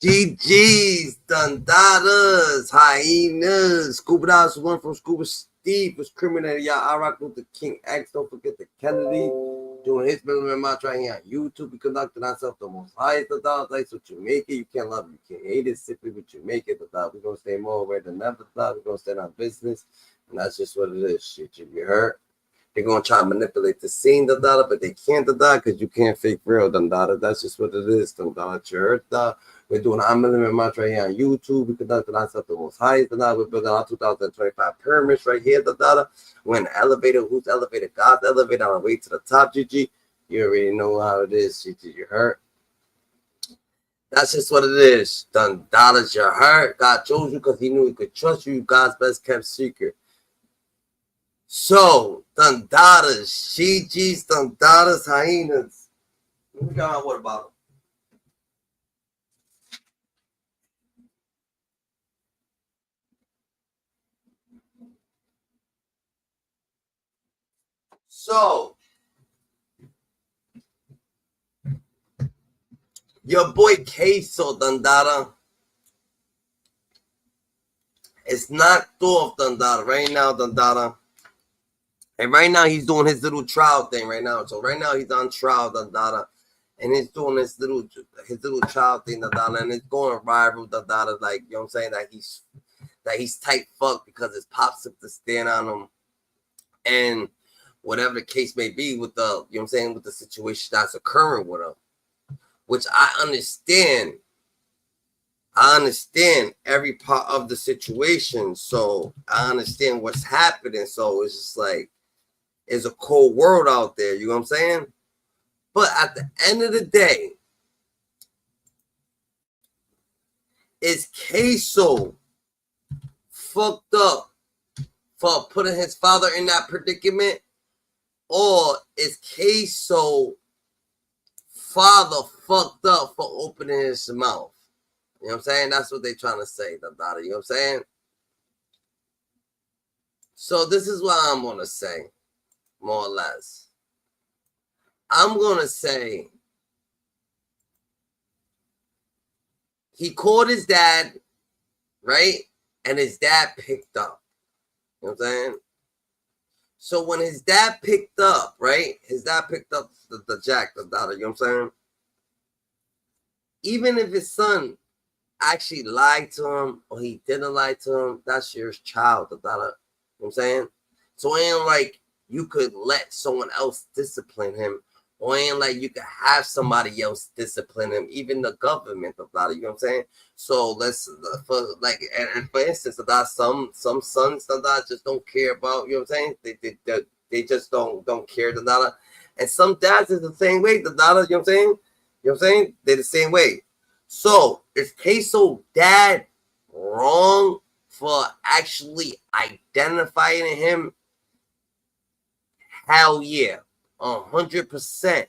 GG's, Dundadas, Hyenas, Scuba Dogs, one from Scuba Steve was criminal. Y'all, I rock with the King X. Don't forget the Kennedy doing his middleman match right here on YouTube. We conducted ourselves the most highest of dollars. That's what you make it. You can't love it, you can't hate it. Simply what you make it. We're gonna stay more aware than ever. We're gonna stay on business, and that's just what it is. Shit, you heard? They're gonna try to manipulate the scene, Dundada, but they can't, Dundada, because you can't fake real, Dundada. That's just what it is, Dundada. You heard that? We're doing our minimum match right here on YouTube. We conducted ourselves the most highest, Dundada. We're building our 2025 pyramids right here, Dundada. We're in the elevator. Who's elevated? God's elevator on the way to the top, GG. You already know how it is, GG. You heard? That's just what it is. Dundada's your heart. God chose you because he knew he could trust you. God's best kept secret. So, Dundadas, GG's, Dundadas, Hyenas. Let me go on what about them? So, your boy Ksoo, Dundada, is knocked off, Dundada, right now, Dundada. And right now, he's doing his little trial thing right now. So, right now, he's on trial, Dundada. And he's doing his little trial thing, Dundada. And it's going viral, Dundada. Like, you know what I'm saying? That he's tight fuck because his pops took the stand on him. And whatever the case may be with the, you know what I'm saying, with the situation that's occurring with him. Which I understand. I understand every part of the situation. So, I understand what's happening. So, it's just like, it's a cold world out there, you know what I'm saying? But at the end of the day, is Ksoo fucked up for putting his father in that predicament? Or is Ksoo father fucked up for opening his mouth? You know what I'm saying? That's what they're trying to say, Dundada. You know what I'm saying? So this is what I'm going to say. More or less. I'm going to say he called his dad, right? And his dad picked up. You know what I'm saying? So when his dad picked up, right? His dad picked up the jack, the daughter, you know what I'm saying? Even if his son actually lied to him or he didn't lie to him, that's your child, the daughter. You know what I'm saying? So it ain't like you could let someone else discipline him, or ain't like you could have somebody else discipline him, even the government about it. You know what I'm saying? So let's for like, and for instance, about some sons that just don't care about. You know what I'm saying? They just don't care the dollar, and some dads is the same way. The dollar, you know what I'm saying? You know what I'm saying? They're the same way. So is Ksoo dad wrong for actually identifying him? Hell yeah, 100%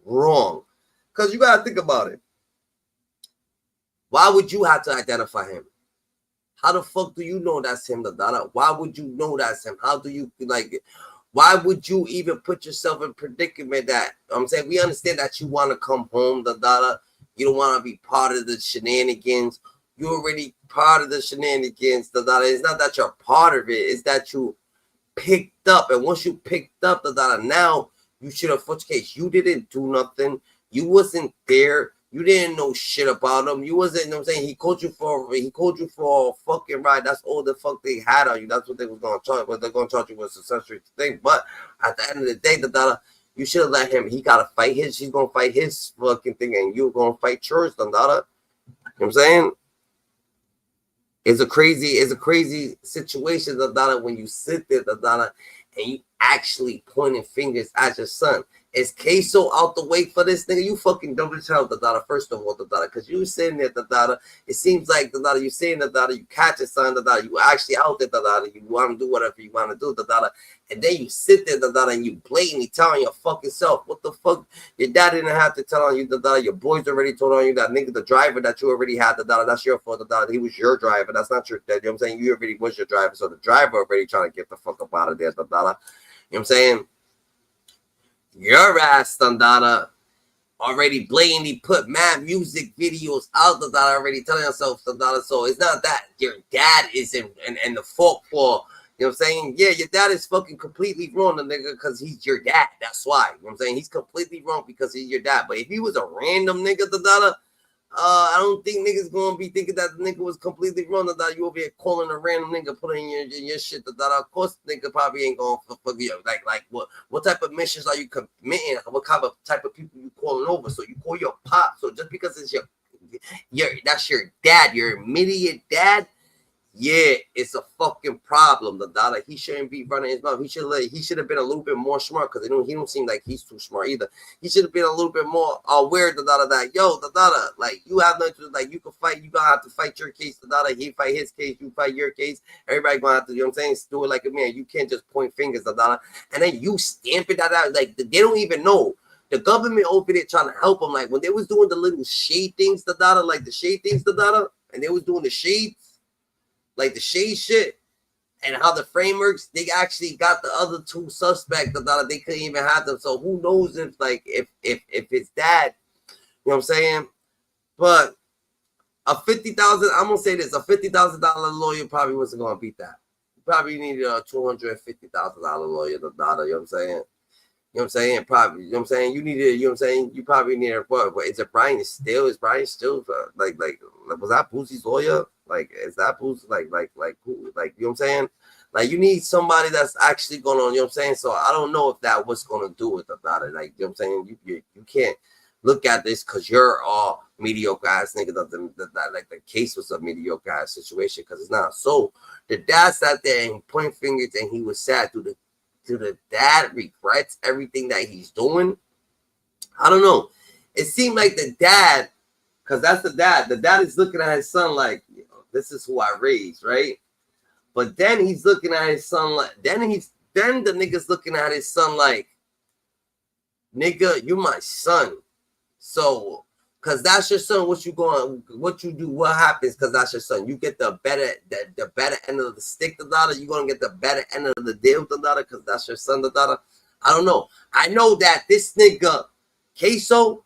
wrong. Because you gotta think about it. Why would you have to identify him? How the fuck do you know that's him, the daughter? Why would you know that's him? How do you like it? Why would you even put yourself in predicament that I'm saying? We understand that you want to come home, the daughter. You don't want to be part of the shenanigans. You're already part of the shenanigans, the daughter. It's not that you're part of it, it's that you picked up, and once you picked up the dollar, now you should have fought your case. You didn't do nothing. You wasn't there. You didn't know shit about him. You wasn't, you know what I'm saying? He called you for a fucking ride. That's all the fuck they had on you. That's what they was gonna charge. What they're gonna charge you was accessory thing. But at the end of the day, the dollar, you should have let him. He gotta fight his. He's gonna fight his fucking thing, and you're gonna fight yours, the dollar. You know what I'm saying? It's a crazy situation, the dollar, when you sit there, the dollar, and you actually pointing fingers at your son. Is Ksoo out the way for this nigga? You fucking dumb as hell, the daughter. First of all, the daughter, because you sitting there, the daughter. It seems like the daughter, you saying the daughter, you catch your son, the daughter, you actually out there, the daughter. You want to do whatever you want to do, the daughter, and then you sit there, the daughter, and you blatantly telling your fucking self, what the fuck? Your dad didn't have to tell on you, the daughter. Your boys already told on you that nigga, the driver that you already had, the daughter. That's your fault, the daughter. He was your driver. That's not your dad. You know what I'm saying? You already was your driver, so the driver already trying to get the fuck up out of there, the daughter. You know what I'm saying? Your ass, Dundada, already blatantly put mad music videos out that already telling yourself that. So it's not that your dad is in the fault for, you know what I'm saying? Yeah, your dad is fucking completely wrong, the nigga, because he's your dad. That's why. You know what I'm saying? He's completely wrong because he's your dad. But if he was a random nigga, I don't think niggas gonna be thinking that the nigga was completely wrong. That you over here calling a random nigga, putting your shit. That of course nigga probably ain't gonna fuck you. Like what type of missions are you committing? What type of people you calling over? So you call your pop. So just because it's your that's your dad, your immediate dad. Yeah, it's a fucking problem. The he shouldn't be running his mouth. He should have been a little bit more smart because he don't seem like he's too smart either. He should have been a little bit more aware. That yo, like you have nothing to, like you can fight. You gonna have to fight your case. He fight his case. You fight your case. Everybody gonna have to. You know what I'm saying? Do it like a man. You can't just point fingers. And then you stamp it out. Like they don't even know. The government over there trying to help them. Like when they was doing the little shade things. Like the shade things. And they was doing the shades. Like the shade shit and how the frameworks, they actually got the other two suspects that they couldn't even have them. So who knows if it's dad, you know what I'm saying? But a $50,000, I'm gonna say this, a $50,000 lawyer probably wasn't gonna beat that. You probably needed a $250,000 lawyer, you know what I'm saying? You know what I'm saying? Probably, you know what I'm saying? You needed, you know what I'm saying? You probably needed what? Is it Brian Still? Is Brian Still like was that Boosie's lawyer? Like, is that Boosie like who? Like, you know what I'm saying? Like, you need somebody that's actually going on, you know what I'm saying? So I don't know if that what's gonna do with about it. Like, you know what I'm saying? You can't look at this because you're all mediocre ass nigga. That like the case was a mediocre ass situation because it's not. So the dad sat there and point fingers and he was sad to the dad regrets everything that he's doing. I don't know. It seemed like the dad, because that's the dad. The dad is looking at his son like, you know, this is who I raised, right? But then he's looking at his son like, then the nigga's looking at his son like, nigga, you my son. So, cause that's your son. What you do, what happens? Cause that's your son. You get the better end of the stick, you're gonna get the better end of the deal, cause that's your son, I don't know. I know that this nigga Ksoo,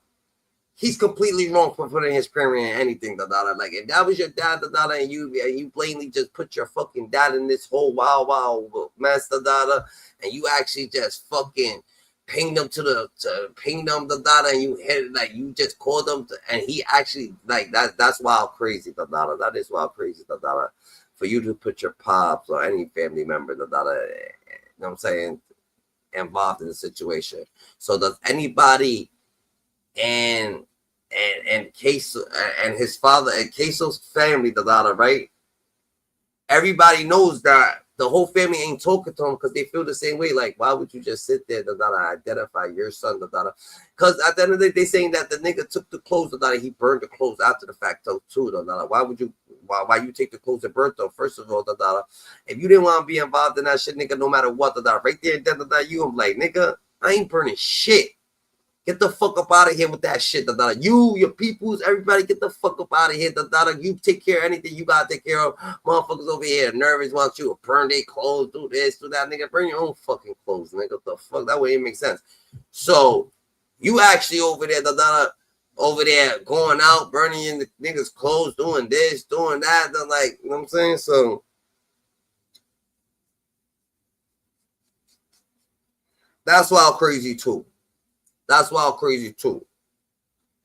he's completely wrong for putting his parent in anything, Like if that was your dad, and you blatantly just put your fucking dad in this whole wild mess, and you actually just fucking ping them and you hit it, like you just called them and he actually like that's wild crazy, that is wild crazy, for you to put your pops or any family member, you know what I'm saying, involved in the situation. So does anybody and Ksoo and his father and Ksoo's family, right? Everybody knows that the whole family ain't talking to him because they feel the same way. Like, why would you just sit there, identify your son, Because at the end of the day, they saying that the nigga took the clothes, he burned the clothes after the fact too, Why would you? Why you take the clothes and burn them? First of all, if you didn't want to be involved in that shit, nigga, no matter what, right there, you, I'm like, nigga, I ain't burning shit. Get the fuck up out of here with that shit, You, your peoples, everybody, get the fuck up out of here, You take care of anything you gotta take care of. Motherfuckers over here nervous, want you to burn their clothes, do this, do that, nigga. Burn your own fucking clothes, nigga. What the fuck? That way it makes sense. So you actually over there, over there going out, burning in the niggas' clothes, doing this, doing that, like, you know what I'm saying? So that's wild crazy too. That's wild crazy too.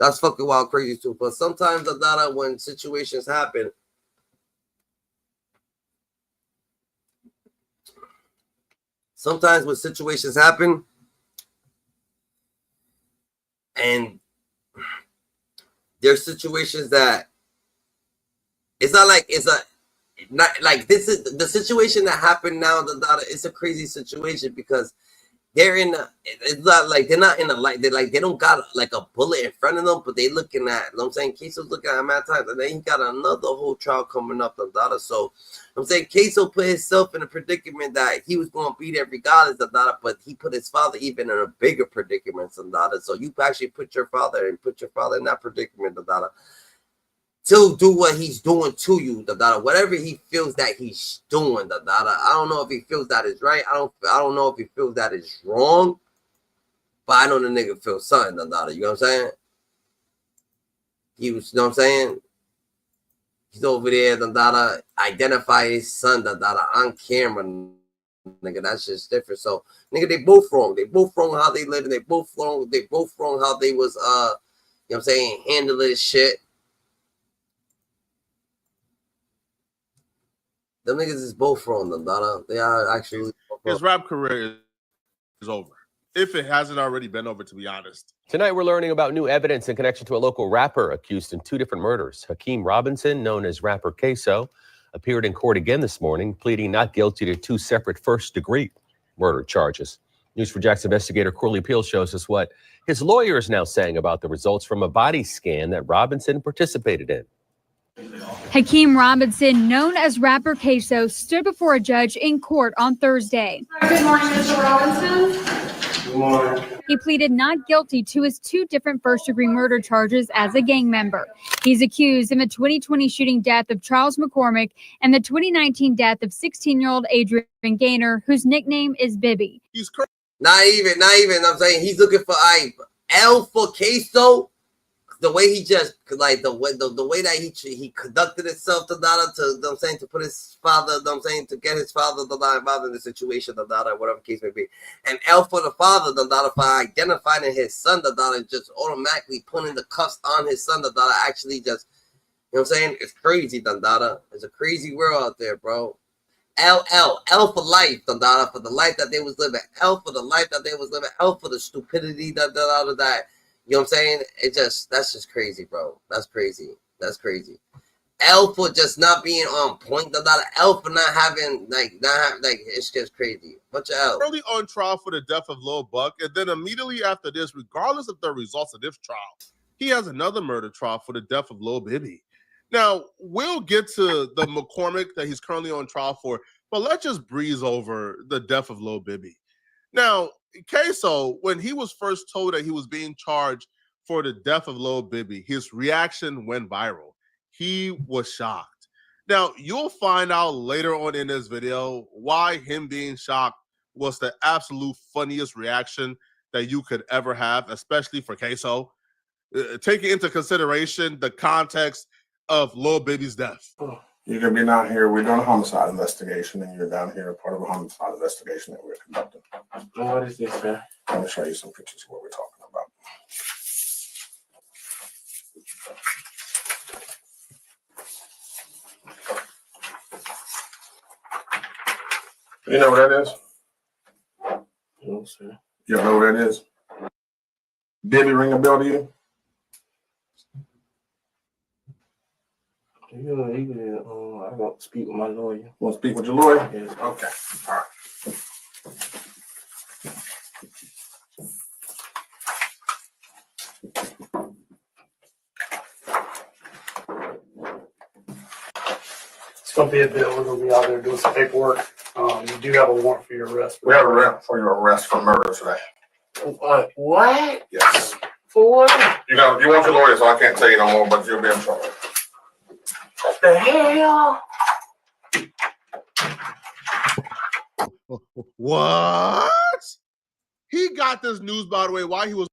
That's fucking wild crazy too. But sometimes when situations happen, and there's situations that it's not like not like this is the situation that happened now. It's a crazy situation because they're it's not like they're not in a light. They don't got like a bullet in front of them, but they looking at. You know what I'm saying, Ksoo's looking at mad times, and then he got another whole trial coming up. So I'm saying Ksoo put himself in a predicament that he was going to be there regardless, but he put his father even in a bigger predicament, So you actually put your father in that predicament, to do what he's doing to you, whatever he feels that he's doing, I don't know if he feels that is right. I don't know if he feels that is wrong, but I know the nigga feels something, you know what I'm saying? He was, you know what I'm saying? He's over there, the identify his son, the on camera, nigga. That's just different. So, nigga, they both wrong. They both wrong how they live, and they both wrong. They both wrong how they was, you know what I'm saying, handling shit. Them niggas is both wrong, the They are actually. His rap career is over. If it hasn't already been over, to be honest. Tonight, we're learning about new evidence in connection to a local rapper accused in 2 different murders. Hakeem Robinson, known as rapper Ksoo, appeared in court again this morning, pleading not guilty to 2 separate first-degree murder charges. News4Jack's investigator Corley Peel shows us what his lawyer is now saying about the results from a body scan that Robinson participated in. Hakeem Robinson, known as rapper Ksoo, stood before a judge in court on Thursday. Good morning, Mr. Robinson. Good morning. He pleaded not guilty to his 2 different first-degree murder charges as a gang member. He's accused in the 2020 shooting death of Charles McCormick and the 2019 death of 16-year-old Adrian Gaynor, whose nickname is Bibby. He's crazy. Not even. I'm saying he's looking for L for Ksoo. The way he just like the way that he conducted himself to I'm saying, to put his father, I'm saying, to get his father involved in the situation, whatever case may be. And L for the father, for identifying his son, just automatically putting the cuffs on his son, actually just, you know what I'm saying? It's crazy, It's a crazy world out there, bro. L for life, for the life that they was living. L for the life that they was living. L for the stupidity that. You know what I'm saying? That's just crazy, bro. That's crazy. L for just not being on point. L for not having it's just crazy. Bunch of L. Early on trial for the death of Lil Buck, and then immediately after this, regardless of the results of this trial, he has another murder trial for the death of Lil Bibby. Now, we'll get to the McCormick that he's currently on trial for, but let's just breeze over the death of Lil Bibby. Now, Ksoo, when he was first told that he was being charged for the death of Lil Bibby, his reaction went viral. He was shocked. Now, you'll find out later on in this video why him being shocked was the absolute funniest reaction that you could ever have, especially for Ksoo. Taking into consideration the context of Lil Bibby's death. You're going to be down here. We're doing a homicide investigation, and you're down here part of a homicide investigation that we're conducting. What is this, man? Let me show you some pictures of what we're talking about. You know what that is? No, sir. You know what that is? Bibby ring a bell to you? I want to speak with my lawyer. You want to speak with your lawyer? Yes. Okay. All right. It's going to be a bit. We're going to be out there doing some paperwork. You do have a warrant for your arrest. We have a warrant for your arrest for murder today. What? Yes. For what? You want your lawyer, so I can't tell you no more, but you'll be in trouble. What the hell? What? He got this news, by the way, while he was.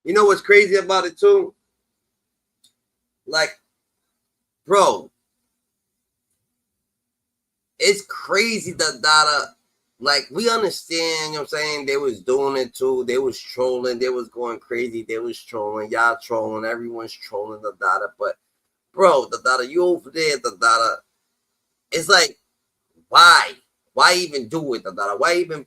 You know what's crazy about it too? Like, bro, it's crazy that like, we understand, you know what I'm saying? They was doing it too. They was trolling. They was going crazy. They was trolling. Y'all trolling. Everyone's trolling the data. But, bro, you over there, it's like, why? Why even do it, Why even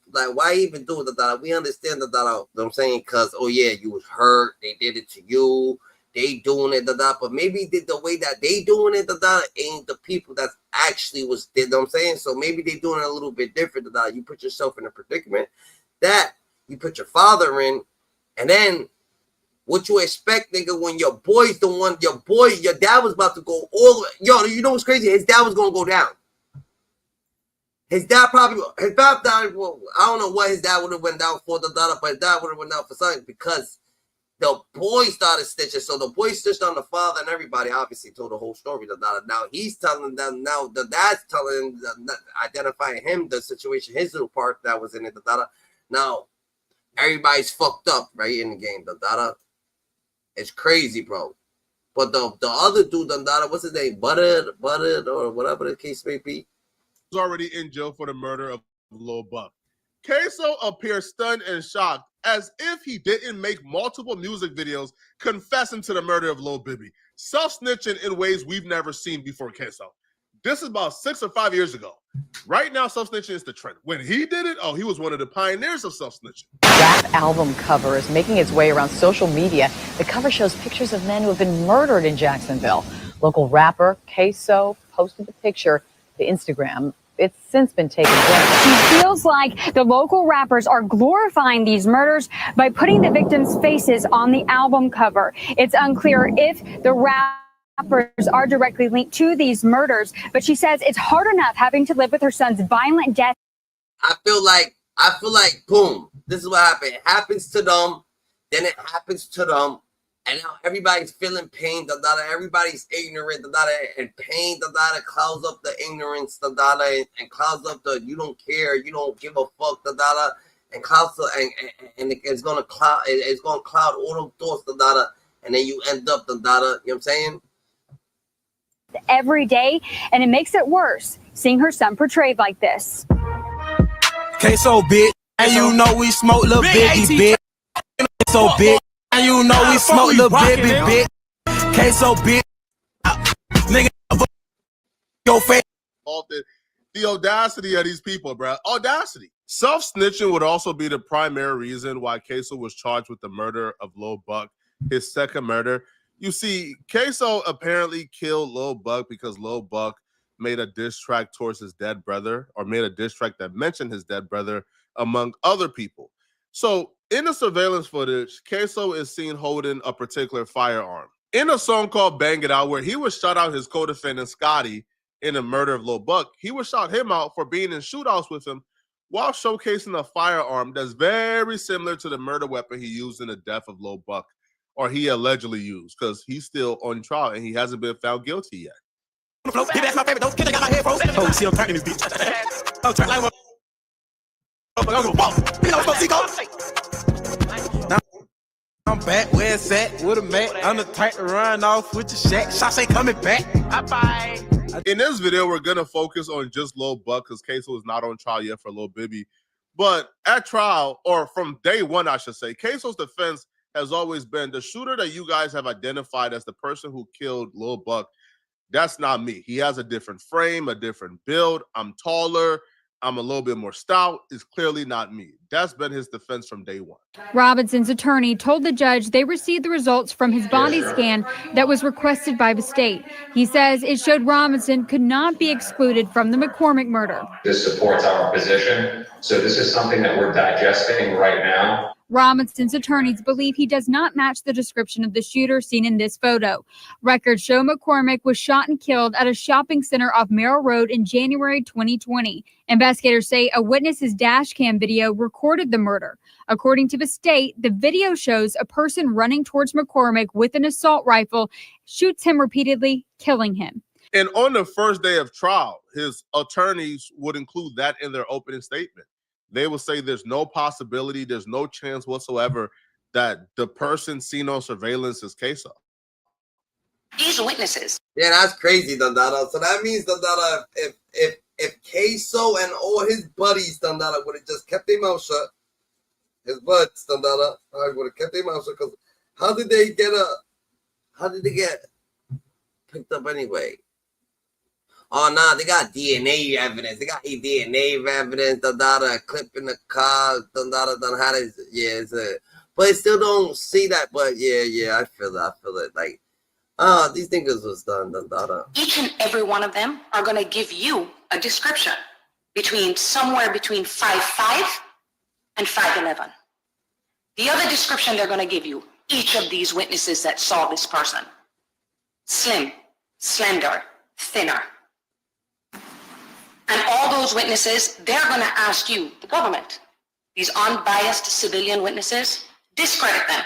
do it, We understand you know what I'm saying? Because, oh, yeah, you was hurt. They did it to you. They doing it, but maybe the way that they doing it, ain't the people that actually was, you know what I'm saying? So maybe they doing it a little bit different, You put yourself in a predicament that you put your father in, and then what you expect, nigga, when your boy's the one, your dad was about to go all the way. Yo, you know what's crazy? His dad was going to go down. His dad died, well, I don't know what his dad would have went down for, but his dad would have went down for something because the boy started stitching. So the boy stitched on the father, and everybody obviously told the whole story. Now he's telling them, now the dad's telling them, identifying him, the situation, his little part that was in it. Now everybody's fucked up right in the game. It's crazy, bro. But the other dude, Dandara, what's his name? Buttered, or whatever the case may be. Was already in jail for the murder of Lil Buck. Ksoo appears stunned and shocked, as if he didn't make multiple music videos confessing to the murder of Lil Bibby, self-snitching in ways we've never seen before Ksoo. This is about 6 or 5 years ago. Right now, self-snitching is the trend. When he did it, he was one of the pioneers of self-snitching. Rap album cover is making its way around social media. The cover shows pictures of men who have been murdered in Jacksonville. Local rapper Ksoo posted the picture to Instagram. It's since been taken down. She feels like the local rappers are glorifying these murders by putting the victims' faces on the album cover. It's unclear if the rappers are directly linked to these murders, but she says it's hard enough having to live with her son's violent death. I feel like, boom, this is what happened. It happens to them, then it happens to them, and now everybody's feeling pain, everybody's ignorant, and pain, clouds up the ignorance, and clouds up the you don't care, you don't give a fuck, and clouds and it's gonna cloud all them thoughts, and then you end up, you know what I'm saying? Every day, and it makes it worse seeing her son portrayed like this. Ksoo bitch, and you know we smoke little Biggie bitch. So bitch, and you know we smoke little Bibby bitch. Ksoo bitch, nigga, your face. The audacity of these people, bro. Audacity. Self-snitching would also be the primary reason why Ksoo was charged with the murder of Lil Buck, his second murder. You see, Ksoo apparently killed Lil Buck because Lil Buck made a diss track towards his dead brother, or made a diss track that mentioned his dead brother, among other people. So in the surveillance footage, Ksoo is seen holding a particular firearm. In a song called Bang It Out, where he was shot out his co-defendant Scotty in the murder of Lil Buck, he was shot him out for being in shootouts with him while showcasing a firearm that's very similar to the murder weapon he used in the death of Lil Buck, or he allegedly used, because he's still on trial and he hasn't been found guilty yet. That's my favorite. Those kids got my head frozen. Oh, see, I'm turning this bitch. I'm turning like now I'm back where it's at with a Mac. I'm the type to run off with your shack. Shots ain't coming back. Bye-bye. In this video, we're going to focus on just Lil Buck because Ksoo is not on trial yet for Lil Bibby. But at trial, or from day one, I should say, Ksoo's defense has always been the shooter that you guys have identified as the person who killed Lil Buck. That's not me. He has a different frame, a different build. I'm taller. I'm a little bit more stout. It's clearly not me. That's been his defense from day one. Robinson's attorney told the judge they received the results from his body scan that was requested by the state. He says it showed Robinson could not be excluded from the McCormick murder. This supports our position. So this is something that we're digesting right now. Robinson's attorneys believe he does not match the description of the shooter seen in this photo. Records show McCormick was shot and killed at a shopping center off Merrill Road in January 2020. Investigators say a witness's dash cam video recorded the murder. According to the state, the video shows a person running towards McCormick with an assault rifle, shoots him repeatedly, killing him. And on the first day of trial, his attorneys would include that in their opening statement. They will say there's no possibility, there's no chance whatsoever that the person seen on surveillance is Ksoo. These witnesses. Yeah, that's crazy, Dandara. So that means, Dandara, if Ksoo and all his buddies, Dandara, would have just kept their mouth shut, his buds, Dandara, would have kept their mouth shut, because how did they get picked up anyway? Oh, nah, they got DNA evidence. They got DNA evidence, a clip in the car, but I still don't see that. But yeah, I feel it. Like, these niggas was done, Each and every one of them are going to give you a description somewhere between 5'5" and 5'11". The other description they're going to give you, each of these witnesses that saw this person: slim, slender, thinner. And all those witnesses, they're going to ask you, the government, these unbiased civilian witnesses, discredit them.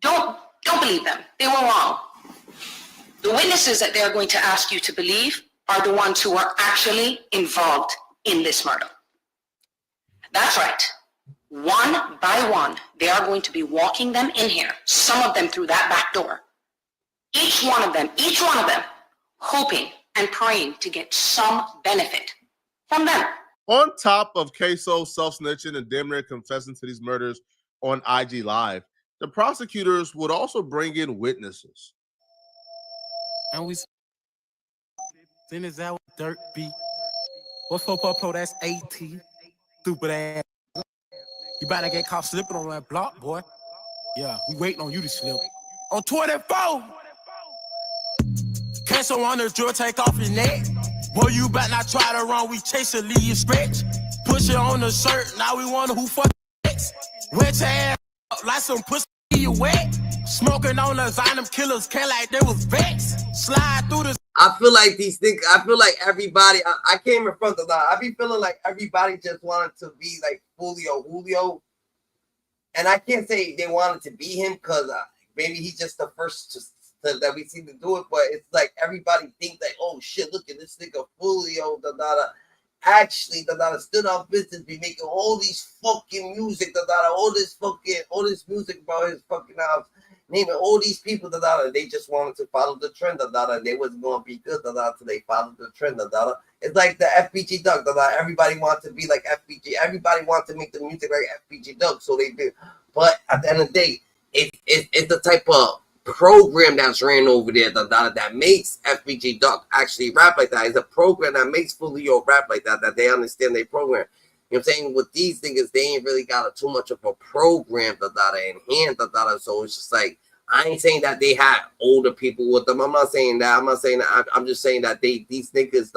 Don't believe them. They were wrong. The witnesses that they're going to ask you to believe are the ones who are actually involved in this murder. That's right. One by one, they are going to be walking them in here, some of them through that back door, Each one of them, hoping and praying to get some benefit from them. On top of Ksoo self-snitching and damn near confessing to these murders on IG Live, the prosecutors would also bring in witnesses. And we then is that dirt beat. What's for Popo? That's 18. Stupid ass. You better get caught slipping on that block, boy. Yeah, we waiting on you to slip. On 24. Ksoo on the drill, take off your neck. Boy, you better not try to run. We chase it, leave you stretch. Push it on the shirt. Now we wonder who fuck next. Wet your ass up like some pussy you wet. Smoking on the Zynum killers, can't like they was vexed. Slide through the. I feel like these things, I feel like everybody, I came in front of that. I be feeling like everybody just wanted to be like Julio. And I can't say they wanted to be him because maybe he's just the first that we see to do it. But it's like everybody thinks like, oh shit, look at this nigga Julio. Actually, stood on business, be making all these fucking music. All this music about his fucking house. Naming all these people, they just wanted to follow the trend, they wasn't going to be good, so they followed the trend, It's like the FBG Duck, everybody wants to be like FBG, everybody wants to make the music like FBG Duck, so they do. But at the end of the day, it's the type of program that's ran over there, that makes FBG Duck actually rap like that. It's a program that makes Julio rap like that, that they understand their program. You know what I'm saying? With these niggas, they ain't really got too much of a program, in hand, so it's just like, I ain't saying that they had older people with them. I'm not saying that. I'm just saying that these niggas,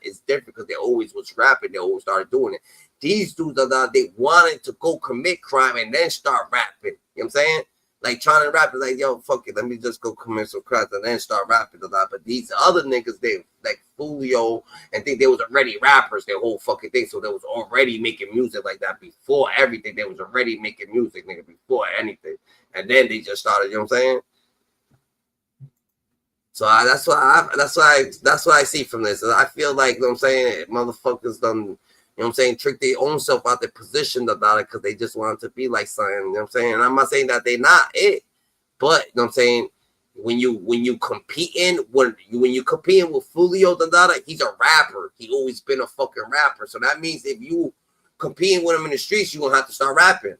is different because they always was rapping. They always started doing it. These dudes, they wanted to go commit crime and then start rapping. You know what I'm saying? Like trying to rap is like, yo, fuck it, let me just go commit some crimes and then start rapping. But these other niggas, they like Julio and think they was already rappers, their whole fucking thing. So they was already making music like that before everything. They was already making music, nigga, before anything. And then they just started, you know what I'm saying? So that's what I see from this. I feel like, you know what I'm saying, motherfuckers done, you know what I'm saying, trick their own self out their position about it because they just wanted to be like something, you know what I'm saying? And I'm not saying that they not it, but you know what I'm saying, when you competing with Julio, he's a rapper. He always been a fucking rapper. So that means if you competing with him in the streets, you're gonna have to start rapping.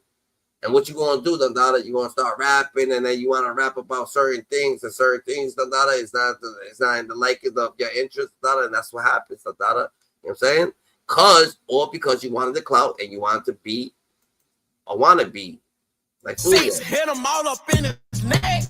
And what you gonna do, you're gonna start rapping, and then you wanna rap about certain things, and certain things, it's not in the liking of your interest, and that's what happens, you know what I'm saying? Because you wanted the clout and you wanted to be a wannabe. Like Six hit him all up in his neck.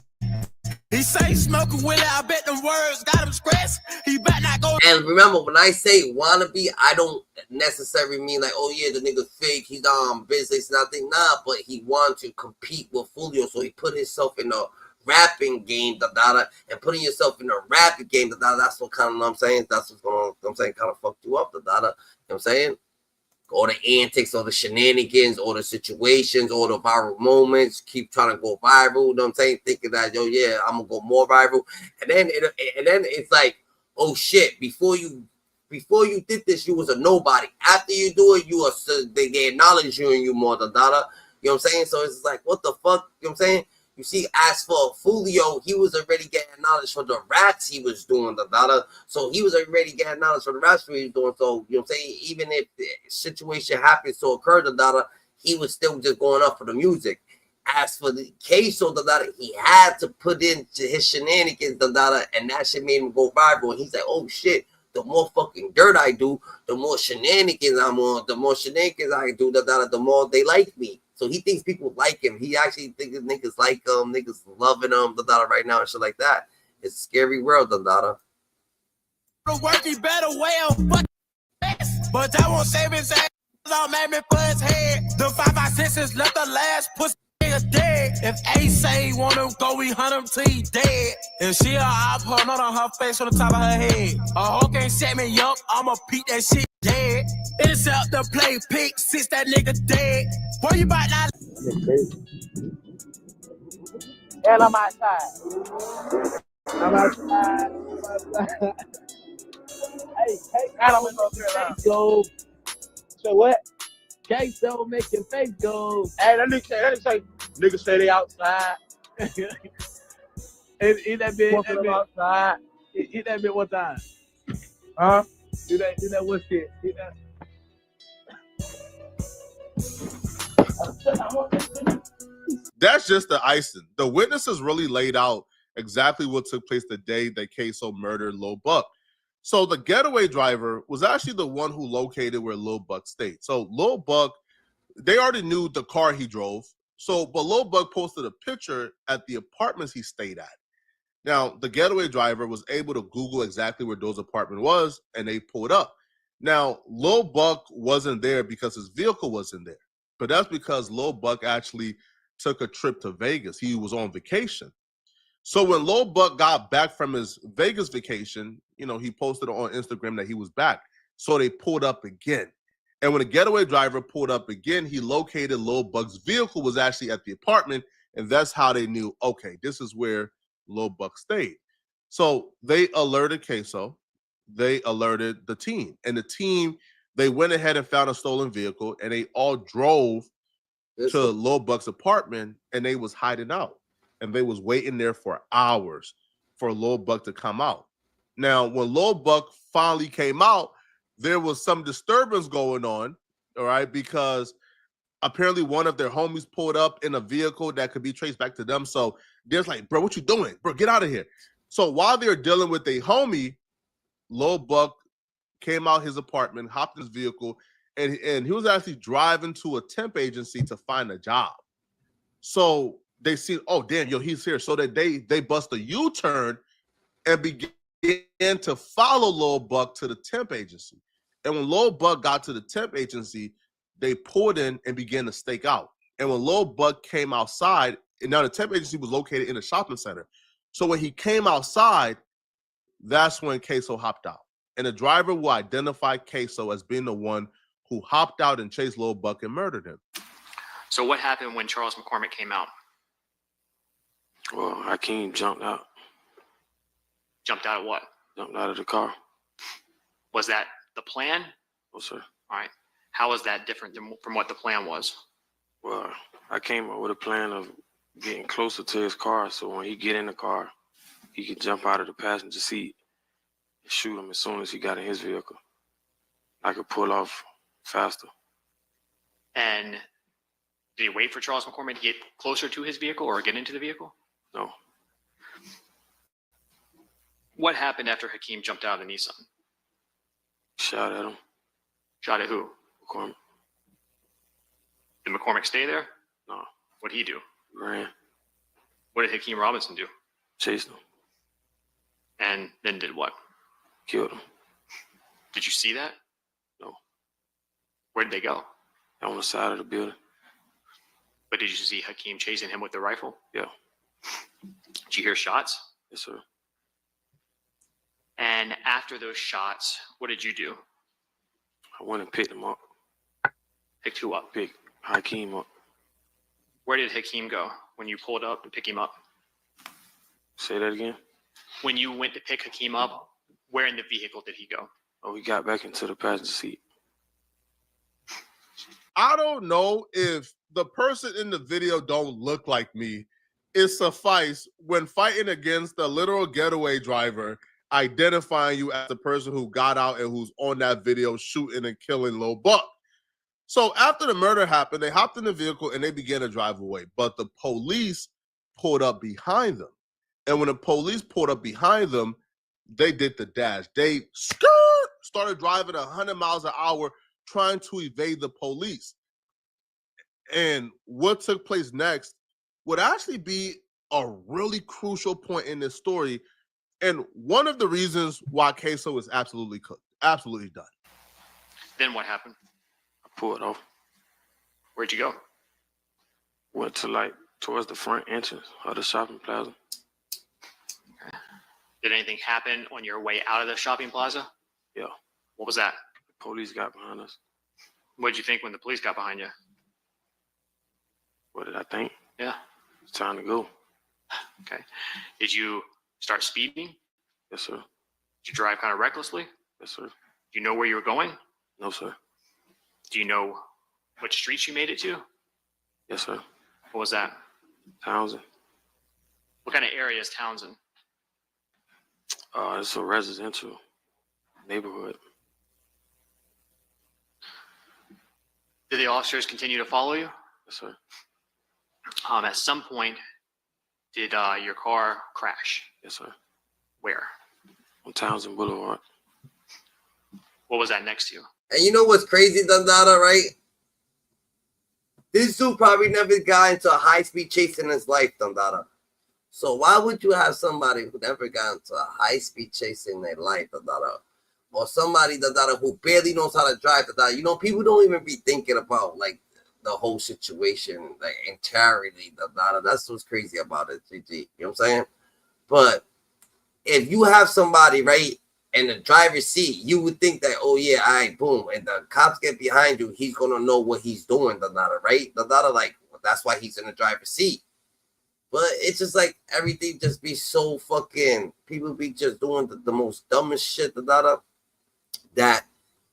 He say smoking with it, I bet them words got him stressed. He better not go. And remember, when I say wannabe, I don't necessarily mean like, oh yeah, the nigga's fake, he's on business, nothing, nah, but he wanted to compete with Julio, so he put himself in a rapping game, and putting yourself in a rapping game, that's what kind of, I'm saying, that's what's going on, I'm saying, kind of fucked you up, you know what I'm saying? All the antics, all the shenanigans, all the situations, all the viral moments, keep trying to go viral, you know what I'm saying? Thinking that, yo, yeah, I'm gonna go more viral. And then it's like, oh shit, before you did this, you was a nobody. After you do it, they acknowledge you and you more, you know what I'm saying? So it's like, what the fuck, you know what I'm saying? You see, as for Julio, he was already getting knowledge for the raps he was doing, so he was already getting knowledge for the raps he was doing. So, you know what I'm saying? Even if the situation happens to occur, he was still just going up for the music. As for the Ksoo, he had to put into his shenanigans, and that shit made him go viral. And he's like, oh shit, the more fucking dirt I do, the more shenanigans I'm on, the more shenanigans I do, the more they like me. So he thinks people like him. He actually thinks niggas like him, niggas loving him, right now and shit like that. It's a scary world, The work he better well, but that won't save his ass. All made me for his head. The 5 senses left the last pussy nigga dead. If A say wanna go, we hunt him till he dead. If she a op, her not on her face, on the top of her head. A hoe can't set me up, I'ma beat that shit dead. It's up to play pick, since that nigga dead. Where you about now? And I'm outside. Hey, and I'm in North Carolina. Go. So what? Ksoo make your face go. Hey, that nigga say, niggas say they outside. Hit that bit. Walking them outside. Hit that bit one time. Huh? Do that one shit. Hit that. That's just the icing. The witnesses really laid out exactly what took place the day that Ksoo murdered Lil Buck. So the getaway driver was actually the one who located where Lil Buck stayed. So Lil Buck, they already knew the car he drove. But Lil Buck posted a picture at the apartments he stayed at. Now, the getaway driver was able to Google exactly where those apartments was, and they pulled up. Now, Lil Buck wasn't there because his vehicle wasn't there. But that's because Lil Buck actually took a trip to Vegas. He was on vacation. So when Lil Buck got back from his Vegas vacation, he posted on Instagram that he was back. So they pulled up again. And when the getaway driver pulled up again, he located Lil Buck's vehicle was actually at the apartment. And that's how they knew, okay, this is where Lil Buck stayed. So they alerted Ksoo. They alerted the team. And the team, they went ahead and found a stolen vehicle, and they all drove to Lil Buck's apartment, and they was hiding out. And they was waiting there for hours for Lil Buck to come out. Now, when Lil Buck finally came out, there was some disturbance going on, all right, because apparently one of their homies pulled up in a vehicle that could be traced back to them. So they're like, bro, what you doing? Bro, get out of here. So while they're dealing with a homie, Lil Buck came out his apartment, hopped in his vehicle, and he was actually driving to a temp agency to find a job. So they see, oh, damn, he's here. So that they bust a U-turn and began to follow Lil Buck to the temp agency. And when Lil Buck got to the temp agency, they pulled in and began to stake out. And when Lil Buck came outside, and now the temp agency was located in a shopping center. So when he came outside, that's when Ksoo hopped out. And the driver will identify Ksoo as being the one who hopped out and chased Lil Buck and murdered him. So what happened when Charles McCormick came out? Well, Hakeem jumped out. Jumped out of what? Jumped out of the car. Was that the plan? No, sir. All right. How was that different from what the plan was? Well, I came up with a plan of getting closer to his car, so when he get in the car, he could jump out of the passenger seat and shoot him as soon as he got in his vehicle. I could pull off faster. And did he wait for Charles McCormick to get closer to his vehicle or get into the vehicle? No. What happened after Hakeem jumped out of the Nissan? Shot at him. Shot at who? McCormick. Did McCormick stay there? No. What'd he do? Ran. What did Hakeem Robinson do? Chased him. And then did what? Killed him. Did you see that? No. Where did they go? On the side of the building. But did you see Hakeem chasing him with the rifle? Yeah. Did you hear shots? Yes, sir. And after those shots, what did you do? I went and picked him up. Picked who up? Picked Hakeem up. Where did Hakeem go when you pulled up to pick him up? Say that again? When you went to pick Hakeem up, where in the vehicle did he go? Oh, he got back into the passenger seat. I don't know if the person in the video don't look like me. It suffice when fighting against the literal getaway driver, identifying you as the person who got out and who's on that video shooting and killing Lil Buck. So after the murder happened, they hopped in the vehicle and they began to drive away. But the police pulled up behind them. And when the police pulled up behind them, they did the dash. They started driving 100 miles an hour trying to evade the police. And what took place next would actually be a really crucial point in this story. And one of the reasons why Ksoo is absolutely cooked, absolutely done. Then what happened? I pulled off. Where'd you go? Went to towards the front entrance of the shopping plaza. Okay. Did anything happen on your way out of the shopping plaza? Yeah. What was that? The police got behind us. What did you think when the police got behind you? What did I think? Yeah. It's time to go. Okay. Did you start speeding? Yes, sir. Did you drive kind of recklessly? Yes, sir. Do you know where you were going? No, sir. Do you know what streets you made it to? Yes, sir. What was that? Townsend. What kind of area is Townsend? It's a residential neighborhood. Did the officers continue to follow you? Yes, sir. At some point, did your car crash? Yes, sir. Where? On Townsend Boulevard. What was that next to you? And you know what's crazy, Dundada, right? This dude probably never got into a high-speed chase in his life, Dundada. So why would you have somebody who never got into a high-speed chase in their life, Dundada? Or somebody, Dundada, who barely knows how to drive, Dundada? You know, people don't even be thinking about, like, the whole situation, like, entirely, Dundada. That's what's crazy about it, GG. You know what I'm saying? But if you have somebody, right, in the driver's seat, you would think that, oh yeah, all right, boom, and the cops get behind you, he's gonna know what he's doing, right? Like, that's why he's in the driver's seat. But it's just like everything just be so fucking, people be just doing the most dumbest shit, that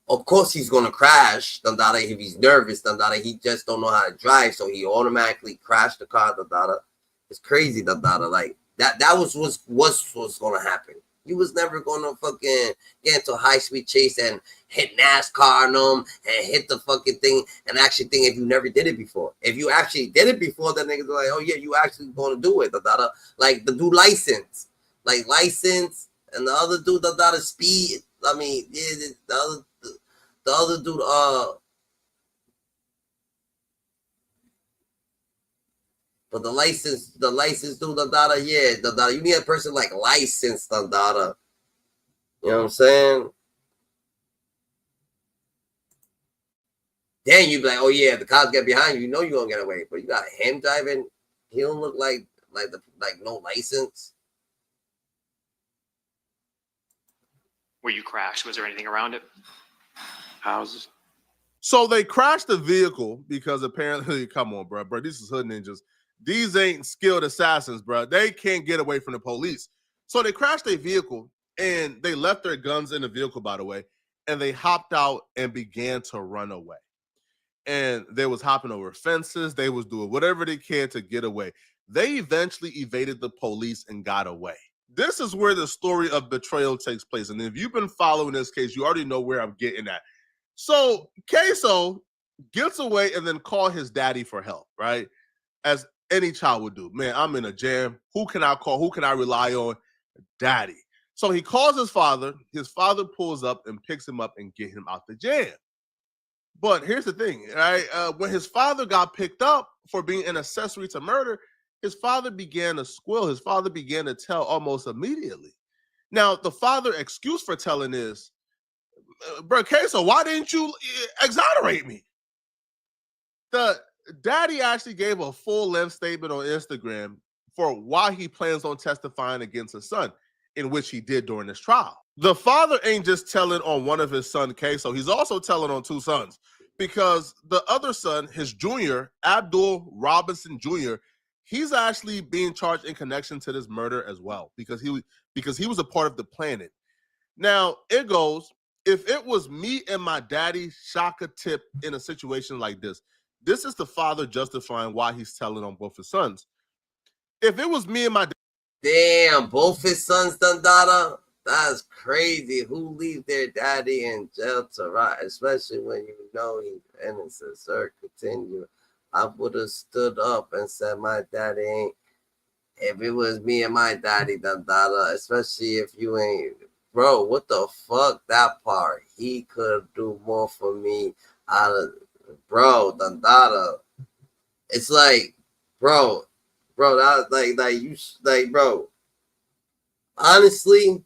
of course he's gonna crash, if he's nervous, he just don't know how to drive, so he automatically crashed the car, It's crazy, like that was what's gonna happen. You was never gonna fucking get into a high-speed chase and hit NASCAR on them and hit the fucking thing and actually think if you never did it before. If you actually did it before, then niggas are like, oh yeah, you actually gonna do it. Like the dude license, and the other dude speed. I mean, yeah, the other dude but the license dude, yeah, you need a person like licensed, You know what I'm saying? Then you be like, oh yeah, if the cops get behind you, you know you're gonna get away. But you got him driving, he don't look like no license. Where you crashed, was there anything around it? Houses. So they crashed the vehicle because apparently, come on, bro, these is hood ninjas. These ain't skilled assassins, bro. They can't get away from the police. So they crashed their vehicle and they left their guns in the vehicle, by the way, and they hopped out and began to run away. And they was hopping over fences. They was doing whatever they can to get away. They eventually evaded the police and got away. This is where the story of betrayal takes place. And if you've been following this case, you already know where I'm getting at. So Ksoo gets away and then call his daddy for help, right? As any child would do. Man, I'm in a jam. Who can I call? Who can I rely on? Daddy. So he calls his father. His father pulls up and picks him up and get him out the jam. But here's the thing, right? When his father got picked up for being an accessory to murder, his father began to squeal. His father began to tell almost immediately. Now, the father's excuse for telling is, bro, Ksoo, why didn't you exonerate me? The daddy actually gave a full-length statement on Instagram for why he plans on testifying against his son, in which he did during this trial. The father ain't just telling on one of his son, Ksoo. He's also telling on two sons, because the other son, his junior, Abdul Robinson Jr., he's actually being charged in connection to this murder as well, because he was a part of the planning. Now, it goes, if it was me and my daddy, Shaka Tip, in a situation like this, this is the father justifying why he's telling on both his sons. If it was me and my damn, both his sons, Dundada, that's crazy. Who leave their daddy in jail to rot, especially when you know he's innocent, sir. Continue. I would have stood up and said my daddy ain't. If it was me and my daddy, Dundada, especially if you ain't, bro, what the fuck, that part? He could do more for me out of, bro, Dundada. It's like, bro, that like you like, bro. Honestly,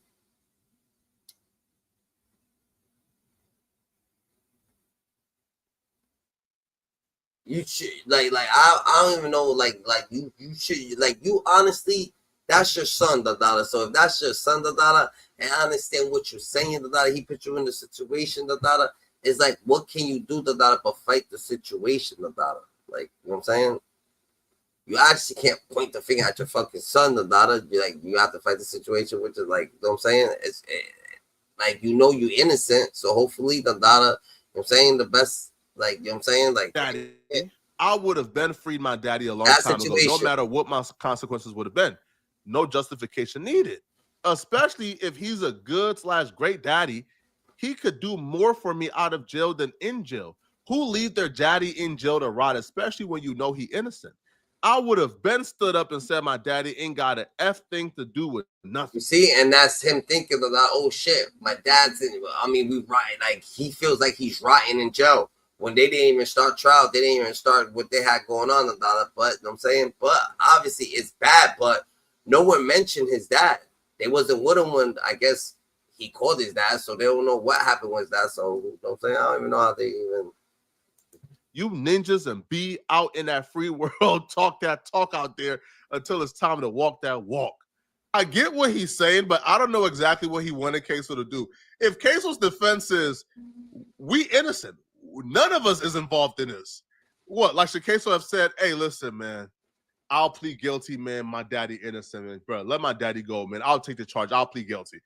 you should like I don't even know like you should like you honestly, that's your son, Dundada. So if that's your son, Dundada, and I understand what you're saying, Dundada, he put you in the situation, Dundada. It's like, what can you do, Dundada, but fight the situation, Dundada? Like, you know what I'm saying? You actually can't point the finger at your fucking son, Dundada. You have to fight the situation, which is like, you know what I'm saying? It's like, you know, you're innocent, so hopefully, Dundada, you know what I'm saying, the best, like, you know what I'm saying? Like, daddy, I would have been freed my daddy a long time ago, no matter what my consequences would have been. no justification needed. Especially if he's a good/great daddy, he could do more for me out of jail than in jail. Who leave their daddy in jail to rot, especially when you know he innocent? I would have been stood up and said my daddy ain't got an F thing to do with nothing. You see, and that's him thinking about, oh shit, my dad's in. I mean, we right, like he feels like he's rotting in jail when they didn't even start trial. They didn't even start what they had going on about it. But you know what I'm saying, but obviously it's bad. But no one mentioned his dad. They wasn't with him when I guess he called his dad, so they don't know what happened with his dad. So you know what I'm saying, I don't even know how they even. You ninjas and be out in that free world, talk that talk out there until it's time to walk that walk. I get what he's saying, but I don't know exactly what he wanted Ksoo to do. If Ksoo's defense is, we innocent, none of us is involved in this. What, like should Ksoo have said, hey, listen, man, I'll plead guilty, man. My daddy innocent, man. Bro, let my daddy go, man. I'll take the charge. I'll plead guilty.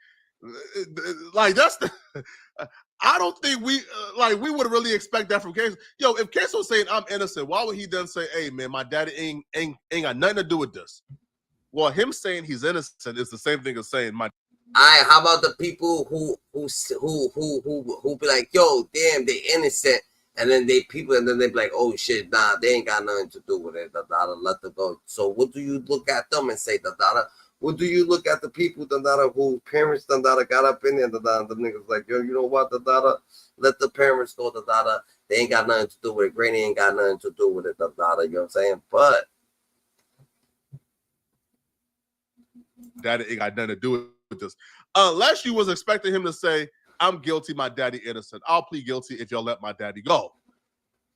Like, that's the... I don't think we we would really expect that from Ksoo. Yo, if Ksoo saying I'm innocent, why would he then say, "Hey, man, my daddy ain't got nothing to do with this"? Well, him saying he's innocent is the same thing as saying my. How about the people who be like, "Yo, damn, they innocent," and then they be like, "Oh shit, nah, they ain't got nothing to do with it." Let them go. So, what do you look at them and say, What do you look at the people who parents got up in there, the niggas like, yo, you know what, let the parents go, they ain't got nothing to do with it. Granny ain't got nothing to do with it, you know what I'm saying? But daddy ain't got nothing to do with this. Unless you was expecting him to say, I'm guilty, my daddy innocent. I'll plead guilty if y'all let my daddy go.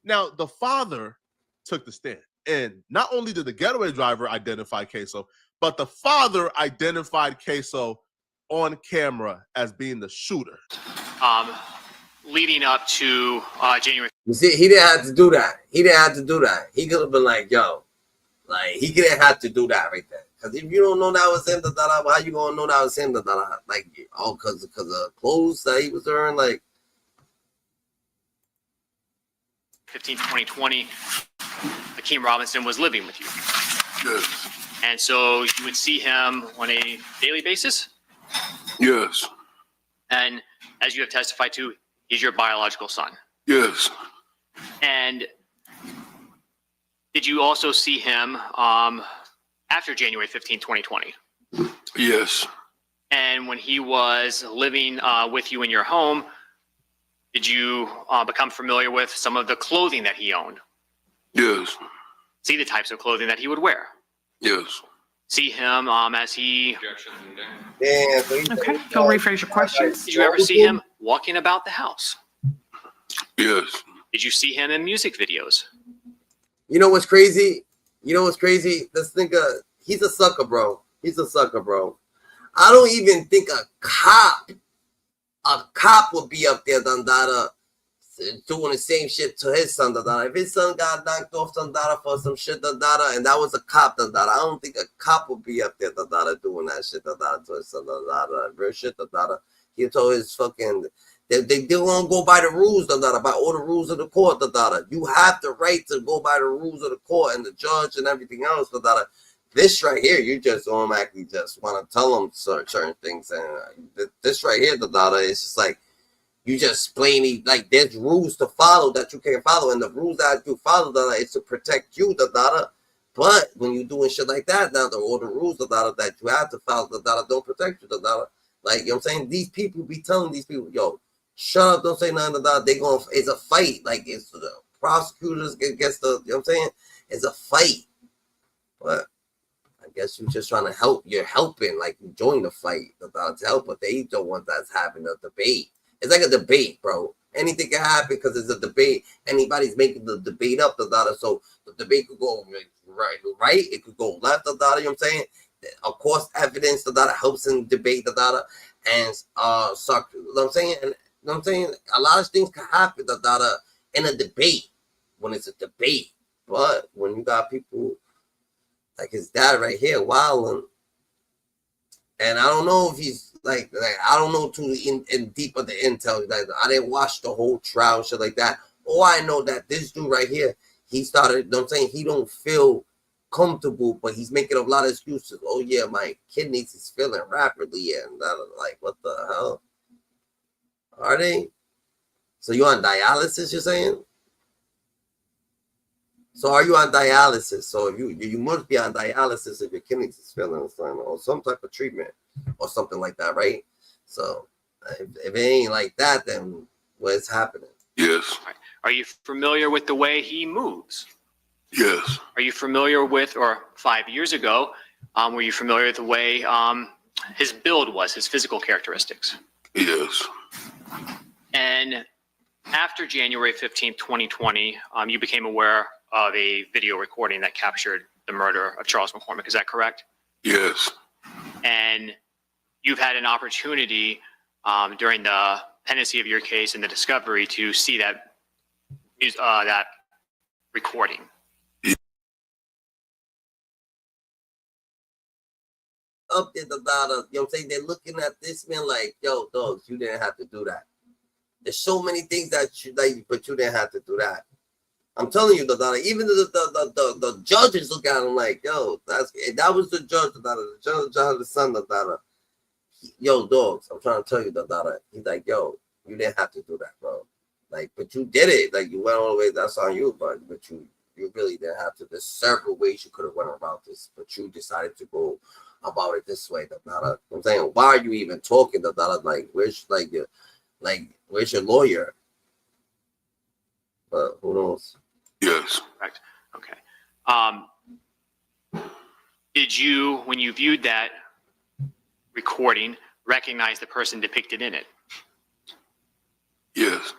Now, the father took the stand. And not only did the getaway driver identify Ksoo, but the father identified Ksoo on camera as being the shooter. Leading up to January. You see, he didn't have to do that. He could have been like, yo, like he didn't have to do that right there. Because if you don't know that was him, how you gonna know that was him? Like, oh, because of clothes that he was wearing, like. 15, 2020, Hakeem Robinson was living with you. Yes. And so you would see him on a daily basis? Yes. And as you have testified to, he's your biological son. Yes. And did you also see him after January 15, 2020? Yes. And when he was living with you in your home, did you become familiar with some of the clothing that he owned? Yes. See the types of clothing that he would wear? Yes. See him as he... Yeah, okay, go rephrase your question. Did you ever see him walking about the house? Yes. Did you see him in music videos? You know what's crazy? This nigga, he's a sucker, bro. I don't even think a cop would be up there, doing the same shit to his son, If his son got knocked off, for some shit, and that was a cop, I don't think a cop would be up there, doing that shit, to his son, real shit, He told his fucking, they don't go by the rules, by all the rules of the court, You have the right to go by the rules of the court and the judge and everything else, This right here, you just automatically just want to tell them certain things, and this right here, is just like, you just plainly, like, there's rules to follow that you can't follow, and the rules that you follow, is to protect you, But when you're doing shit like that, all the rules, that you have to follow, don't protect you, Like, you know what I'm saying? These people be telling these people, yo, shut up, don't say nothing, it's a fight. Like, it's the prosecutors against the, you know what I'm saying? It's a fight. But I guess you're just trying to help. You're helping, like, you join the fight, to help, but they don't want that's having a debate. It's like a debate, bro. Anything can happen because it's a debate. Anybody's making the debate up, so the debate could go right, it could go left, you know what I'm saying? Of course, evidence, helps in debate, and you know what I'm saying? And you know what I'm saying? A lot of things can happen, in a debate, when it's a debate. But when you got people like his dad right here, wilding, and I don't know if he's like I don't know too in deep of the intel. Like, I didn't watch the whole trial, shit like that. All I know that this dude right here, he started, you know what I'm saying, he don't feel comfortable, but he's making a lot of excuses. Oh yeah, my kidneys is failing rapidly, and like, what the hell are they? So you on dialysis? You're saying? So are you on dialysis? So if you must be on dialysis if your kidneys is failing or some type of treatment or something like that, right? So if it ain't like that, then what's happening? Yes. Are you familiar with the way he moves? Yes. Are you familiar with, or 5 years ago, were you familiar with the way his build was, his physical characteristics? Yes. And after January 15th, 2020, you became aware of a video recording that captured the murder of Charles McCormick. Is that correct? Yes. And you've had an opportunity during the pendency of your case and the discovery to see that recording. Up there, you know what I'm saying? They're looking at this man like, yo, dogs, you didn't have to do that. There's so many things that you like, but you didn't have to do that. I'm telling you, even the judges look at him like, yo, that was the judge, the judge, the son, yo, dogs, I'm trying to tell you, he's like, yo, you didn't have to do that, bro. Like, but you did it. Like, you went all the way. That's on you, but you really didn't have to. There's several ways you could have went about this, but you decided to go about it this way. I'm saying, why are you even talking? Like, where's your lawyer? But who knows? Yes. Correct. Okay. Did you, when you viewed that recording, recognize the person depicted in it? Yes.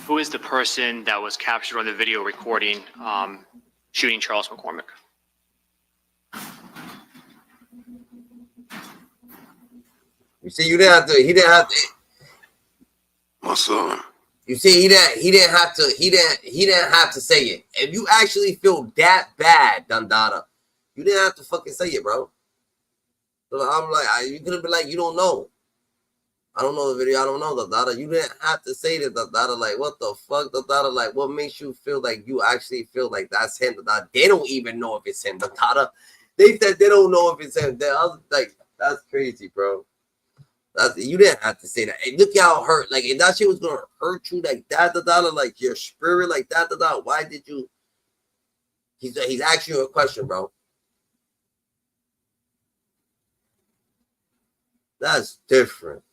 Who is the person that was captured on the video recording shooting Charles McCormick? You see, he didn't have to. My son. You see, he didn't have to say it. If you actually feel that bad, Dundada, you didn't have to fucking say it, bro. So I'm like, you could have been like, you don't know. I don't know the video. I don't know, Dundada. You didn't have to say that, Dundada. Like, what the fuck, Dundada? Like, what makes you feel like you actually feel like that's him, Dundada? They don't even know if it's him, Dundada. They said they don't know if it's him. Like, that's crazy, bro. You didn't have to say that. Hey, look how hurt. Like, if that shit was gonna hurt you like that, like your spirit like that, why did you? He's asking you a question, bro. That's different.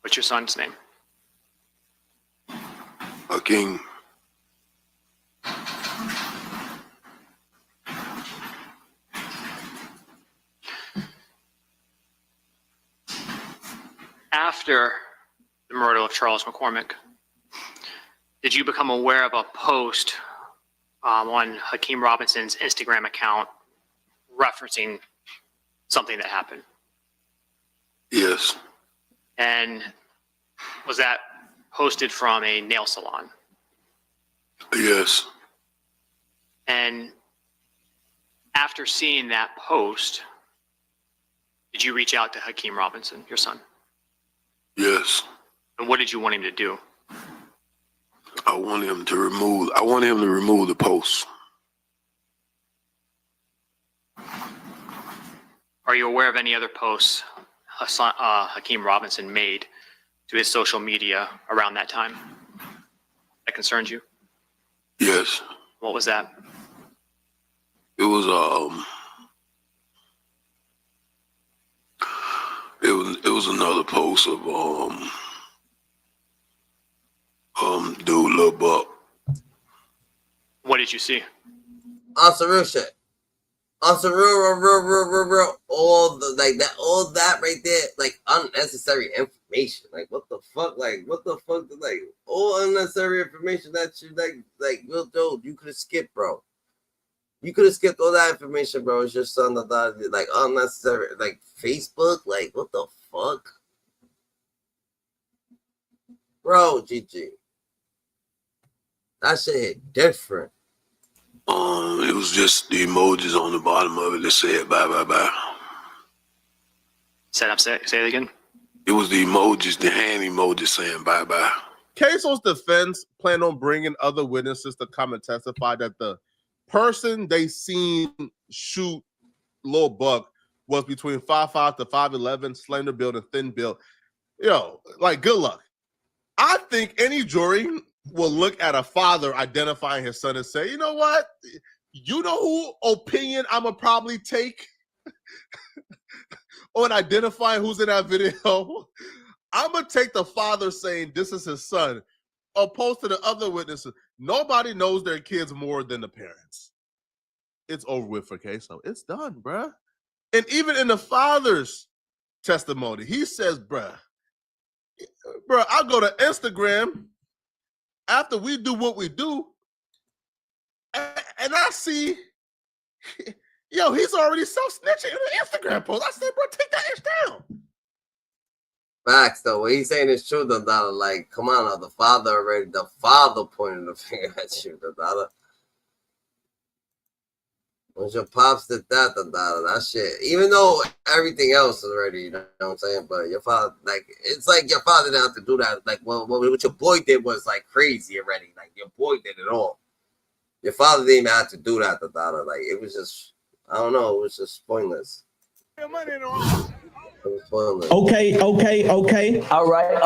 What's your son's name? Hakeem. After the murder of Charles McCormick, did you become aware of a post on Hakeem Robinson's Instagram account referencing something that happened? Yes. And was that posted from a nail salon? Yes. And after seeing that post, did you reach out to Hakeem Robinson, your son? Yes. And what did you want him to do? I want him to remove the post. Are you aware of any other posts Hakeem Robinson made to his social media around that time that concerns you? Yes. What was that? It was it was another post of dude Lil Buck. What did you see? On some real shit. On some real, all that right there, like unnecessary information. Like, what the fuck? Like, all unnecessary information that you like, real dude, you could have skipped, bro. You could have skipped all that information, bro. It's your son that died, like, unnecessary, like, Facebook, like, what the fuck? Bro, GG. That shit hit different. It was just the emojis on the bottom of it that said bye bye bye. Say it again. It was the emojis, the hand emojis saying bye bye. Ksoo's defense planned on bringing other witnesses to come and testify that the person they seen shoot Lil Buck was between 5'5" to 5'11", slender build and thin build. Yo, like, good luck. I think any jury will look at a father identifying his son and say, you know what? You know who opinion I'm going to probably take on identifying who's in that video? I'm going to take the father saying this is his son, opposed to the other witnesses. Nobody knows their kids more than the parents. It's over with for Ksoo. It's done, bruh. And even in the father's testimony, he says, bruh, I'll go to Instagram after we do what we do, and I see, yo, he's already self-snitching in an Instagram post. I said, bro, take that ish down. Facts, though. What he's saying is true, the dollar. Like, come on now, the father pointed the finger at you, the dollar. Once your pops did that, the dollar, that shit. Even though everything else is already, you know what I'm saying? But your father, like, it's like your father didn't have to do that. Like, well, what your boy did was, like, crazy already. Like, your boy did it all. Your father didn't even have to do that, the dollar. Like, it was just, I don't know, it was just pointless. It was pointless. Okay. All right.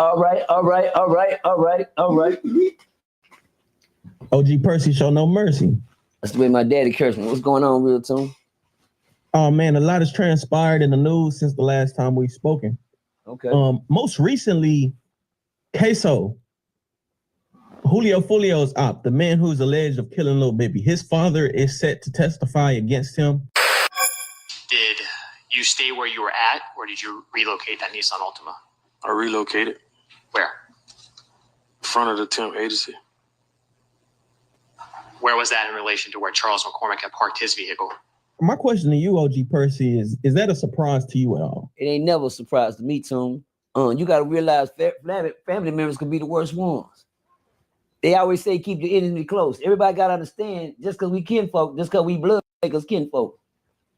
OG Percy show no mercy. That's the way my daddy cursed me. What's going on, Real Tune? Oh man, a lot has transpired in the news since the last time we've spoken. Okay. Most recently, Ksoo, Julio Fulio's op, the man who's alleged of killing Lil Baby, his father is set to testify against him. Did you stay where you were at, or did you relocate that Nissan Altima? I relocated. Where? In front of the temp agency. Where was that in relation to where Charles McCormick had parked his vehicle? My question to you, OG Percy, is that a surprise to you at all? It ain't never a surprise to me, Tune. You got to realize family members can be the worst ones. They always say keep the enemy close. Everybody got to understand, just because we kinfolk, just because we blood, make us kinfolk.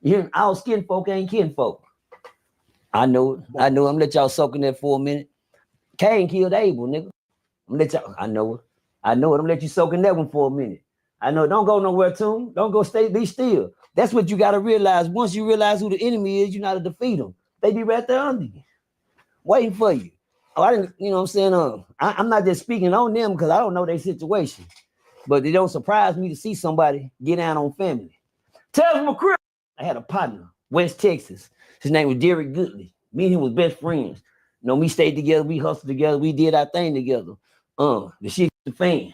You hear me? Our skinfolk ain't kinfolk. I know it. I'm gonna let y'all soak in that for a minute. Cain killed Abel, nigga. I'm gonna let y'all. I know it. I'm gonna let you soak in that one for a minute. I know. Don't go nowhere, Tune. Don't go. Be still. That's what you got to realize. Once you realize who the enemy is, you know how to defeat them. They be right there under you, waiting for you. Oh, I didn't. You know what I'm saying? I'm not just speaking on them because I don't know their situation, but it don't surprise me to see somebody get down on family. Tell them a crib. I had a partner, West Texas. His name was Derek Goodley. Me and him was best friends. You know, we stayed together, we hustled together, we did our thing together. The shit the fan. You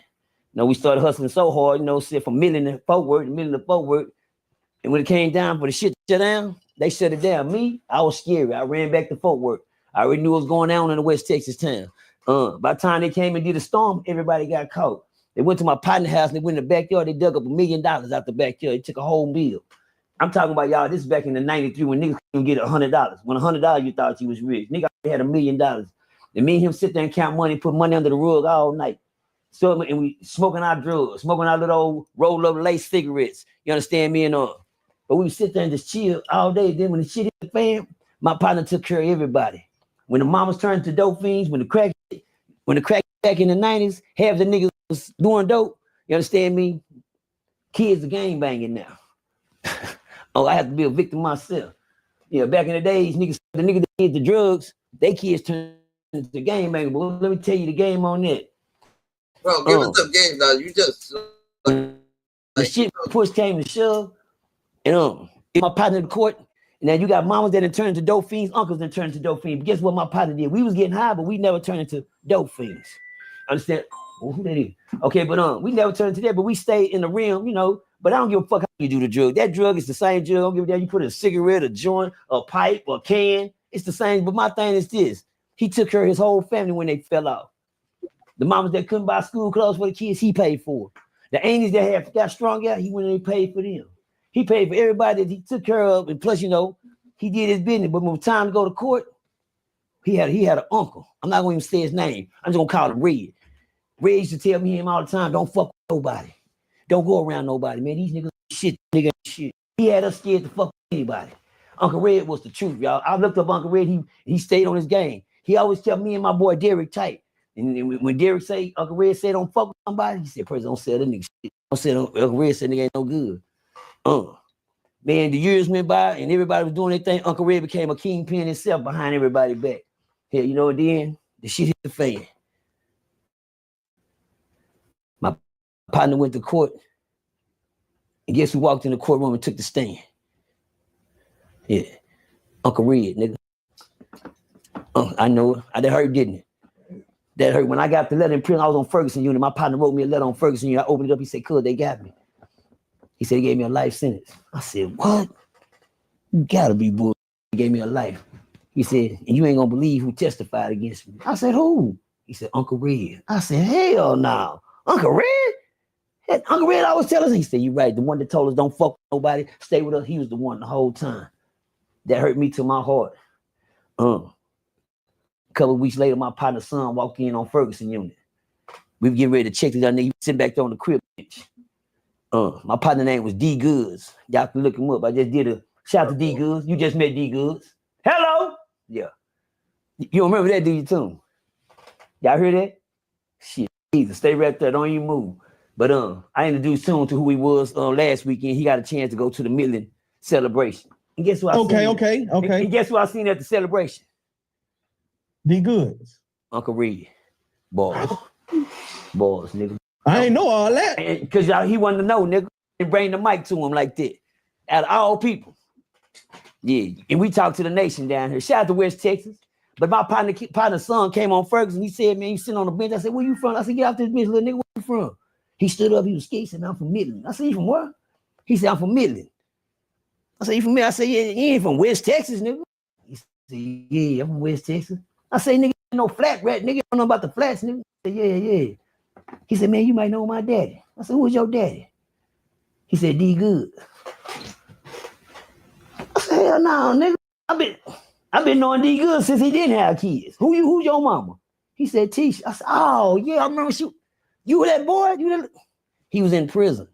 know, we started hustling so hard, you know, sit from million to Fort Worth, and when it came down for the shit to shut down, they shut it down. Me, I was scary. I ran back to Fort Worth. I already knew what was going on in the West Texas town. By the time they came and did a storm, everybody got caught. They went to my partner's house and they went in the backyard. They dug up $1 million out the backyard. They took a whole meal. I'm talking about y'all. This is back in the '93 when niggas couldn't get $100. When $100 you thought you was rich. Nigga had $1 million. And me and him sit there and count money, put money under the rug all night. So and we smoking our drugs, smoking our little old roll up lace cigarettes. You understand me and all. But we sit there and just chill all day. Then when the shit hit the fan, my partner took care of everybody. When the mamas turned to dope fiends, when the crack back in the 90s, half the niggas was doing dope. You understand me? Kids are gang banging now. Oh, I have to be a victim myself. Yeah, back in the days, the niggas that did the drugs, they kids turned into gang banging. But let me tell you the game on that. Bro, give us some games now. You just the shit push came to shove, and my partner in the court. And now you got mamas that turned into dope fiends, uncles that turned into dope fiends. But guess what my partner did? We was getting high, but we never turned into dope fiends. Understand? Well, who that is? Okay, but we never turned into that, but we stayed in the realm, you know. But I don't give a fuck how you do the drug. That drug is the same drug. I don't give a damn. You put in a cigarette, a joint, a pipe, or a can. It's the same. But my thing is this. He took care of his whole family when they fell off. The mamas that couldn't buy school clothes for the kids, he paid for. The aunties that got strung out, he went and paid for them. He paid for everybody that he took care of. And plus, you know, he did his business. But when it was time to go to court, he had an uncle. I'm not going to even say his name. I'm just going to call him Red. Red used to tell me him all the time, don't fuck with nobody. Don't go around nobody, man. These niggas shit, nigga shit. He had us scared to fuck with anybody. Uncle Red was the truth, y'all. I looked up Uncle Red. He stayed on his game. He always kept me and my boy Derek tight. And when Derek say, Uncle Red said don't fuck with somebody, he said, "President, don't sell that nigga shit. said Uncle Red said nigga ain't no good. Man, the years went by and everybody was doing their thing. Uncle Red became a kingpin himself behind everybody back. Hell, you know what then? The shit hit the fan. My partner went to court. And guess who walked in the courtroom and took the stand? Yeah. Uncle Red, nigga. I know it. That hurt, didn't it? That hurt. When I got the letter in prison, I was on Ferguson unit. My partner wrote me a letter on Ferguson unit. I opened it up. He said, "Cuz, they got me." He said he gave me a life sentence. I said, "What? You gotta be bull." He gave me a life. He said, "And you ain't gonna believe who testified against me." I said, "Who?" He said, "Uncle Red." I said, "Hell no. Uncle Red? Hey, Uncle Red always tell us." He said, "You right. The one that told us don't fuck with nobody, stay with us. He was the one the whole time." That hurt me to my heart. A couple of weeks later, my partner's son walked in on Ferguson unit. We were getting ready to check this out. He was sitting back there on the crib bench. My partner's name was D Goods. Y'all can look him up. I just did a shout out to D Goods. You just met D Goods. Hello. Yeah. You don't remember that, do you, too? Y'all hear that? Shit. Either stay right there. Don't even move. But I introduced him to who he was last weekend. He got a chance to go to the Million celebration. And guess who I seen? Okay. And guess who I seen at the celebration? D Goods. Uncle Red. Boys, nigga. I ain't know all that. Because he wanted to know, nigga. And bring the mic to him like that. Out of all people. Yeah. And we talked to the nation down here. Shout out to West Texas. But my partner's son came on Ferguson. He said, "Man, you sitting on the bench." I said, "Where you from?" I said, "Get off this bench, little nigga. Where you from?" He stood up. He was scared. He said, "I'm from Midland." I said, "You from where?" He said, "I'm from Midland." I said, "You from Midland?" I said, "Yeah, you ain't from West Texas, nigga." He said, "Yeah, I'm from West Texas." I said, "Nigga, no flat rat, nigga. I don't know about the flats, nigga." He said, "Yeah." He said, "Man, you might know my daddy." I said, "Who's your daddy?" He said, "D Good." I said, "Hell no, nigga. I've been knowing D Good since he didn't have kids. Who's your mama?" He said, "Tisha." I said, "Oh, yeah, I remember you were that boy?" He was in prison.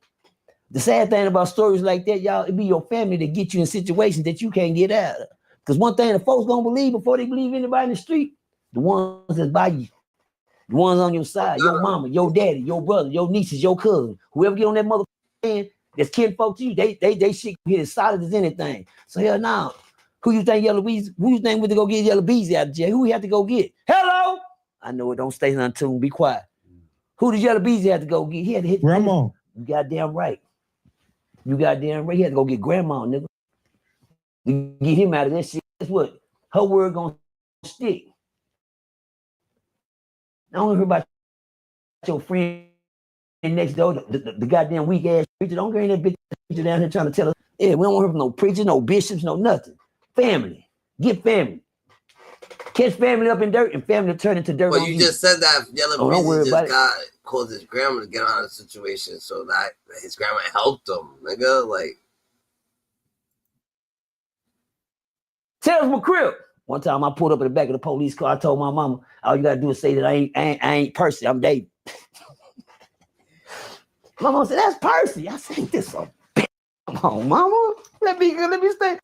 The sad thing about stories like that, y'all, it be your family that get you in situations that you can't get out of. Because one thing the folks gonna believe before they believe anybody in the street, the ones that's by you, the ones on your side, your mama, your daddy, your brother, your nieces, your cousin, whoever get on that motherfucker that's kinfolk to you, they shit hit as solid as anything. So hell no. Who you think Yellow Bees? Who you think went to go get Yellow Bees out of jail? Who he had to go get? Hello? I know it. Don't stay untuned. Be quiet. Who did Yellow Bees have to go get? He had to hit Grandma. You goddamn right. He had to go get Grandma, nigga. To get him out of that shit. That's what her word gonna stick. I don't hear about your friend next door, the goddamn weak ass preacher. Don't get that bitch preacher down here trying to tell us. Yeah, we don't hear from no preachers, no bishops, no nothing. Family. Get family. Catch family up in dirt and family turn into dirt. Well, you just said that Yellow Bees just caused his grandma to get out of the situation so that his grandma helped him, nigga. Like, tell us my crib. One time I pulled up in the back of the police car. I told my mama, all you gotta do is say that I ain't Percy, I'm David. My mama said, "That's Percy." I said, "Ain't this a bitch? Come on, mama. Let me stay."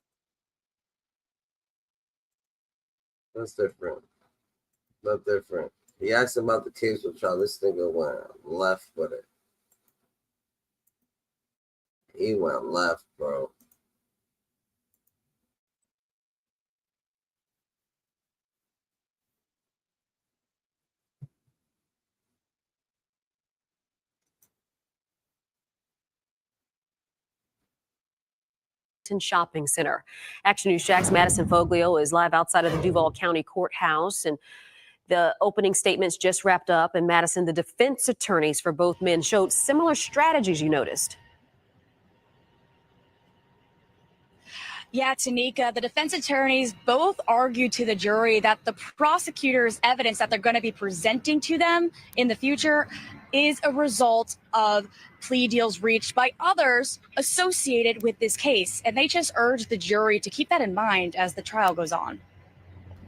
that's different. Not different. He asked him about the case with trial. This nigga went left with it. He went left, bro. Shopping Center. Action News Jack's Madison Foglio is live outside of the Duval County Courthouse, and the opening statements just wrapped up. In Madison, the defense attorneys for both men showed similar strategies, you noticed. Yeah, Tanika, the defense attorneys both argued to the jury that the prosecutor's evidence that they're going to be presenting to them in the future is a result of plea deals reached by others associated with this case. And they just urged the jury to keep that in mind as the trial goes on.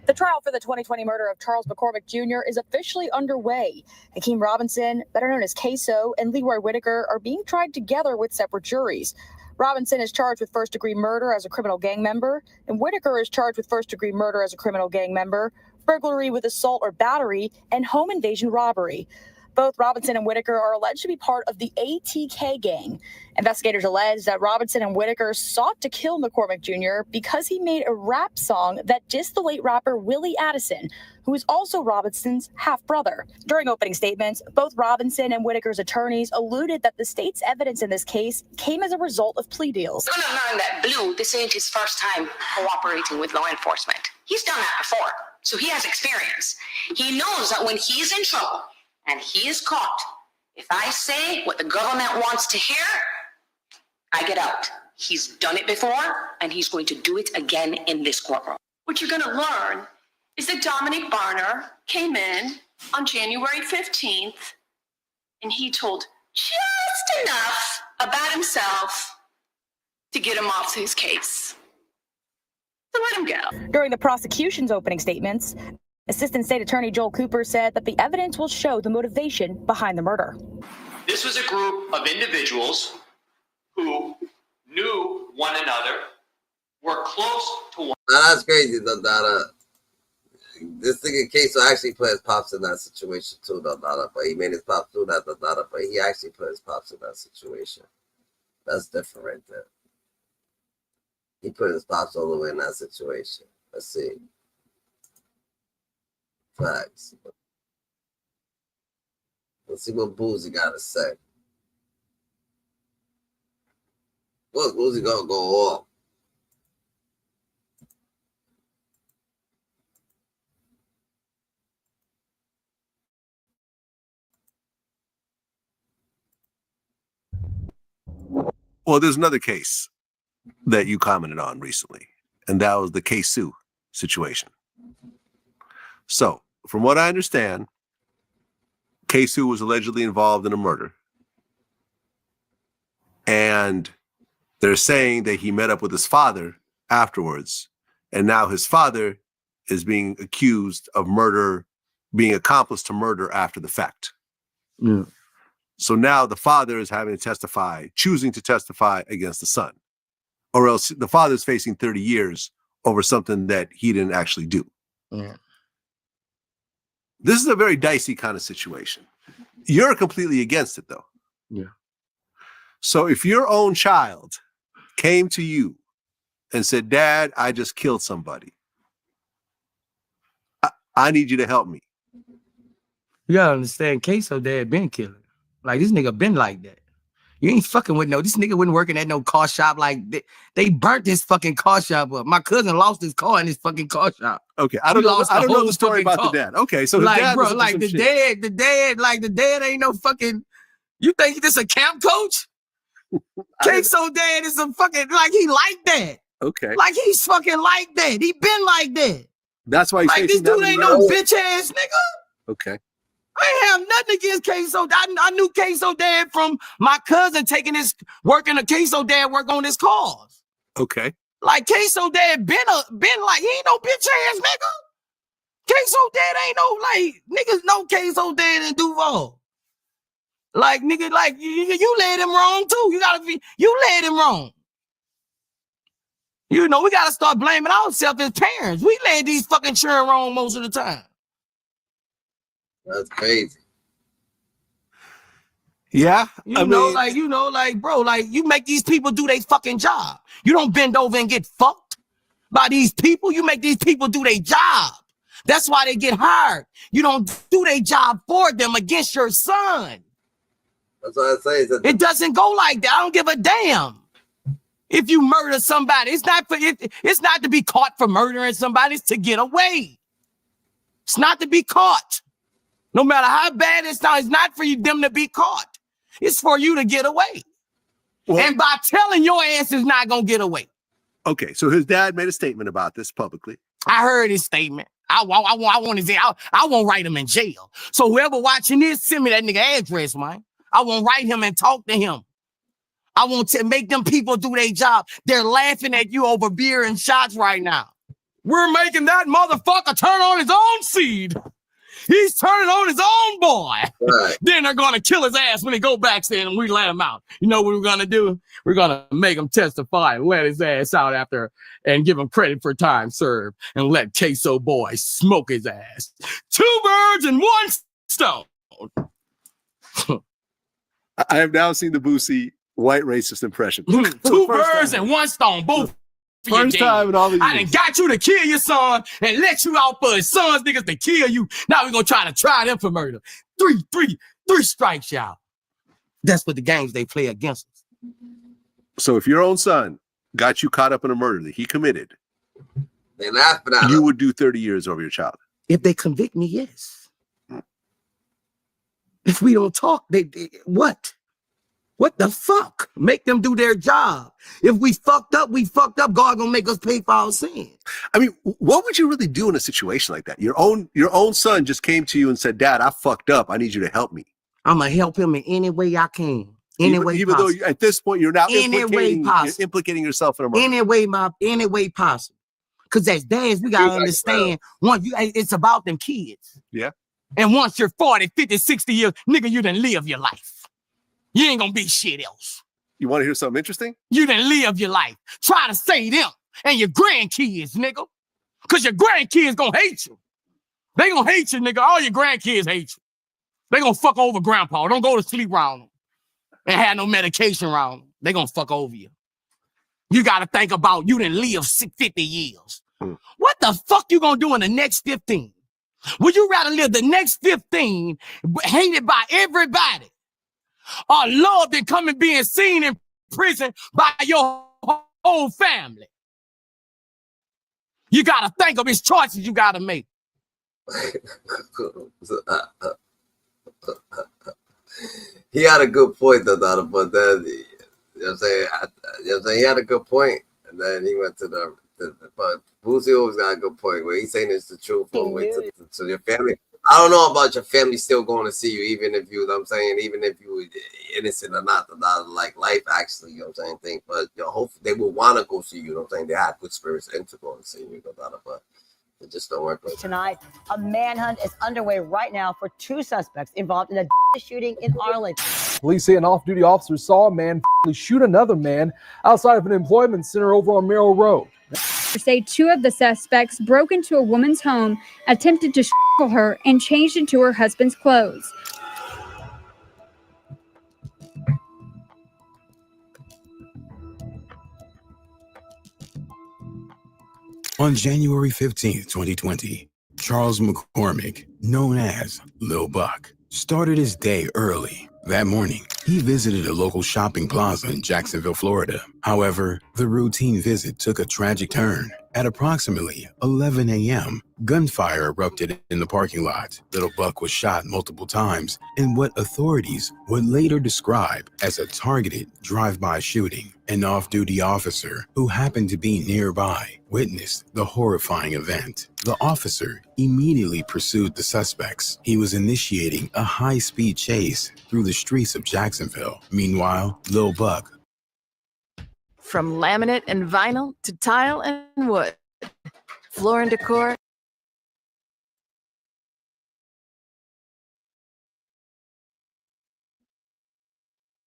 The trial for the 2020 murder of Charles McCormick Jr. is officially underway. Hakeem Robinson, better known as Ksoo, and Leroy Whitaker are being tried together with separate juries. Robinson is charged with first-degree murder as a criminal gang member, and Whitaker is charged with first-degree murder as a criminal gang member, burglary with assault or battery, and home invasion robbery. Both Robinson and Whitaker are alleged to be part of the ATK gang. Investigators allege that Robinson and Whitaker sought to kill McCormick Jr. because he made a rap song that dissed the late rapper Willie Addison, who is also Robinson's half-brother. During opening statements, both Robinson and Whitaker's attorneys alluded that the state's evidence in this case came as a result of plea deals. You're gonna learn that Blue, this ain't his first time cooperating with law enforcement. He's done that before, so he has experience. He knows that when he is in trouble and he is caught, if I say what the government wants to hear, I get out. He's done it before, and he's going to do it again in this courtroom. What you're gonna learn is that Dominic Barner came in on January 15th, and he told just enough about himself to get him off his case. So let him go. During the prosecution's opening statements, Assistant State Attorney Joel Cooper said that the evidence will show the motivation behind the murder. This was a group of individuals who knew one another, were close to one. Now that's crazy, though. This nigga Ksoo actually put his pops in that situation too, though. But he made his pops do that, but he actually put his pops in that situation. That's different right there. He put his pops all the way in that situation. Let's see. Facts. Let's see what Boozy got to say. What's Boozy gonna go off? Well, there's another case that you commented on recently, and that was the Ksoo situation. So, from what I understand, Ksoo was allegedly involved in a murder. And they're saying that he met up with his father afterwards, and now his father is being accused of murder, being accomplice to murder after the fact. Yeah. So now the father is having to testify, choosing to testify against the son, or else the father's facing 30 years over something that he didn't actually do. Yeah. This is a very dicey kind of situation. You're completely against it, though. Yeah. So if your own child came to you and said, "Dad, I just killed somebody. I need you to help me." You gotta understand, Ksoo dad been killing. Like, this nigga been like that. You ain't fucking with this nigga wasn't working at no car shop. Like, they burnt this fucking car shop up. My cousin lost his car in his fucking car shop. Okay, I don't know the story about the dad. Okay, so like, the dad bro, was into like some the shit. dad ain't no fucking. You think he just a camp coach? Ksoo dad is a fucking, like, he like that. Okay, Like, he's fucking like that. He been like that. that's why he's Like, this facing that dude many ain't no murders. bitch ass nigga. Okay, I ain't have nothing against Ksoo. I knew Ksoo dad from my cousin working a Ksoo dad work on his cars. okay. Like, Ksoo dad been like, he ain't no bitch ass nigga. Ksoo dad ain't no, like, niggas know Ksoo dad in Duval. Like, nigga, like, you led him wrong too. You led him wrong. You know, we gotta start blaming ourselves as parents. We led these fucking children wrong most of the time. That's crazy. Yeah, You know, bro, like, you make these people do their fucking job. You don't bend over and get fucked by these people. You make these people do their job. That's why they get hired. You don't do their job for them against your son. That's what I say. It doesn't go like that. I don't give a damn. If you murder somebody, it's not to be caught for murdering somebody, it's to get away. It's not to be caught. No matter how bad it's not for them to be caught. It's for you to get away. Well, and by telling your ass is not gonna get away. Okay, so his dad made a statement about this publicly. I heard his statement. I want his. I won't write him in jail. So whoever watching this, send me that nigga address, man. I won't write him and talk to him. I want to make them people do their job. They're laughing at you over beer and shots right now. We're making that motherfucker turn on his own seed. He's turning on his own boy. Right. Then they're going to kill his ass when he go back there and we let him out. You know what we're going to do? We're going to make him testify and let his ass out after and give him credit for time served and let Ksoo boy smoke his ass. 2 birds and 1 stone. I have now seen the Boosie white racist impression. 2 birds and 1 stone, both. First time in all these I done years. got you to kill your son and let you out for his sons niggas to kill you. Now we're gonna try them for murder. 3 strikes, y'all. That's what the games they play against us. So if your own son got you caught up in a murder that he committed, They laughing at you him. would do 30 years over your child. If they convict me, yes. If we don't talk, they what? What the fuck? Make them do their job. If we fucked up, we fucked up. God gonna make us pay for our sins. I mean, what would you really do in a situation like that? Your own son just came to you and said, "Dad, I fucked up. I need you to help me." I'm gonna help him in any way I can. Any way even possible. though at this point you're now Any way you're possible. implicating yourself in a murder. Any way possible. Because as dads, we gotta understand, it's about them kids. Yeah. And once you're 40, 50, 60 years, nigga, you done live your life. You ain't gonna be shit else. You want to hear something interesting? You done live your life. Try to say them and your grandkids, nigga. Because your grandkids gonna hate you. They gonna hate you, nigga. All your grandkids hate you. They gonna fuck over grandpa. Don't go to sleep around them and have no medication around them. They gonna fuck over you. You gotta think about you done live 50 years. What the fuck you gonna do in the next 15? Would you rather live the next 15 hated by everybody or loved and coming being seen in prison by your whole family? You gotta think of his choices you gotta make. He had a good point, though, but then, you know what I'm saying? He had a good point, and then he went to but Boosie always got a good point where he's saying it's the truth. Wait to your family. I don't know about your family still going to see you, even if you, know what I'm saying, even if you were innocent or not, like life actually, you know what I'm saying, think, but you know, hopefully they will want to go see you, you know what I'm saying, they have good spirits and to go and see you, but it just don't work like Tonight, a manhunt is underway right now for 2 suspects involved in a shooting in Arlington. Police say an off-duty officer saw a man shoot another man outside of an employment center over on Merrill Road. Say 2 of the suspects broke into a woman's home, attempted to strangle her, and changed into her husband's clothes. On January 15th, 2020, Charles McCormick, known as Lil Buck, started his day early. That morning, he visited a local shopping plaza in Jacksonville, Florida. However, the routine visit took a tragic turn. At approximately 11 a.m., gunfire erupted in the parking lot. Little Buck was shot multiple times in what authorities would later describe as a targeted drive-by shooting. An off-duty officer who happened to be nearby witnessed the horrifying event. The officer immediately pursued the suspects. He was initiating a high-speed chase through the streets of Jacksonville. Meanwhile, Lil Buck, from laminate and vinyl to tile and wood, floor and decor,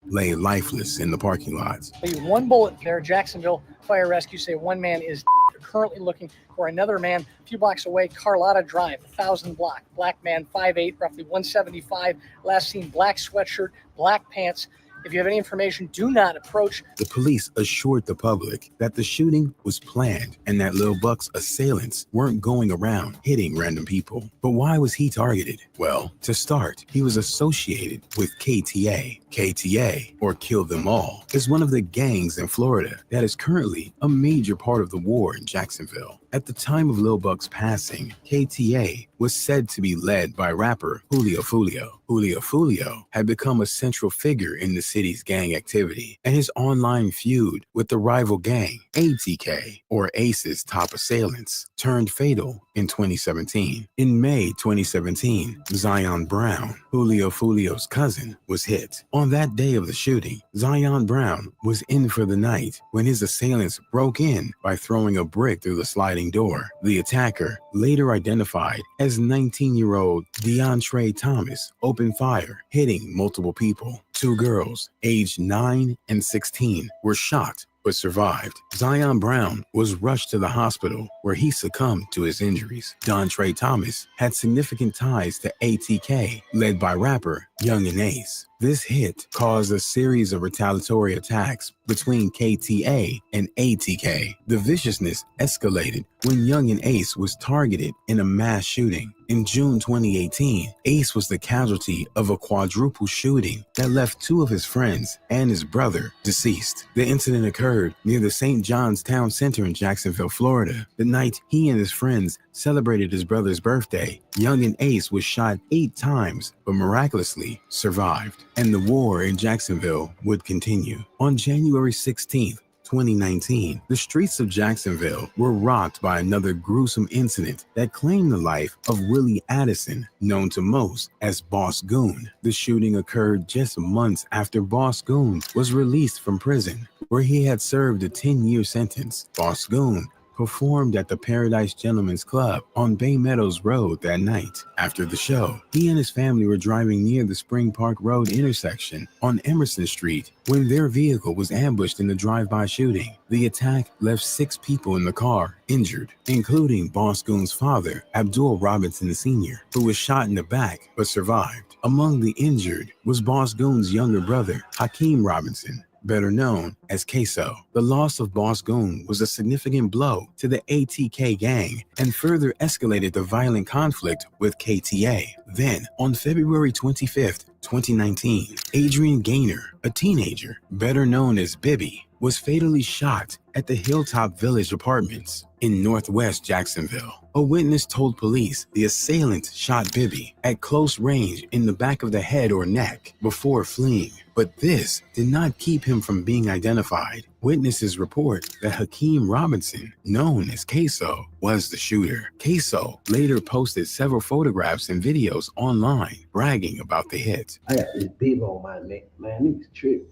lay lifeless in the parking lot. 1 bullet there. Jacksonville Fire Rescue say 1 man is currently looking for another man a few blocks away, Carlotta Drive, 1000 block. Black man, 5'8", roughly 175. Last seen black sweatshirt, black pants. If you have any information, do not approach. The police assured the public that the shooting was planned and that Lil Buck's assailants weren't going around hitting random people. But why was he targeted? Well, to start, he was associated with KTA. KTA, or Kill Them All, is one of the gangs in Florida that is currently a major part of the war in Jacksonville. At the time of Lil Buck's passing, KTA was said to be led by rapper Julio Fulio. Julio Fulio had become a central figure in the city's gang activity, and his online feud with the rival gang, Atk, or Ace's top assailants, turned fatal in 2017. In May 2017, Zion Brown, Julio Fulio's cousin, was hit. On that day of the shooting, Zion Brown was in for the night when his assailants broke in by throwing a brick through the sliding door. The attacker, later identified as 19-year-old DeAndre Thomas, opened fire, hitting multiple people. 2 girls, aged 9 and 16, were shot but survived. Zion Brown was rushed to the hospital where he succumbed to his injuries. Dontre Thomas had significant ties to ATK, led by rapper Young and Ace. This hit caused a series of retaliatory attacks between KTA and ATK. The viciousness escalated when Young and Ace was targeted in a mass shooting. In June 2018, Ace was the casualty of a quadruple shooting that left 2 of his friends and his brother deceased. The incident occurred near the St. John's Town Center in Jacksonville, Florida. The night he and his friends celebrated his brother's birthday, Young and Ace was shot 8 times, but miraculously survived. And the war in Jacksonville would continue. On January 16th, 2019, the streets of Jacksonville were rocked by another gruesome incident that claimed the life of Willie Addison, known to most as Boss Goon. The shooting occurred just months after Boss Goon was released from prison, where he had served a 10-year sentence. Boss Goon performed at the Paradise Gentlemen's Club on Bay Meadows Road that night. After the show, he and his family were driving near the Spring Park Road intersection on Emerson Street when their vehicle was ambushed in the drive-by shooting. The attack left 6 people in the car injured, including Boss Goon's father, Abdul Robinson Sr., who was shot in the back but survived. Among the injured was Boss Goon's younger brother, Hakeem Robinson, better known as Ksoo. The loss of Boss Goon was a significant blow to the ATK gang and further escalated the violent conflict with KTA. Then, on February 25th, 2019, Adrian Gaynor, a teenager, better known as Bibby, was fatally shot at the Hilltop Village Apartments in northwest Jacksonville. A witness told police the assailant shot Bibby at close range in the back of the head or neck before fleeing, but this did not keep him from being identified. Witnesses report that Hakeem Robinson, known as Ksoo, was the shooter. Ksoo later posted several photographs and videos online bragging about the hit. I got this bib on my neck, man. Niggas trip.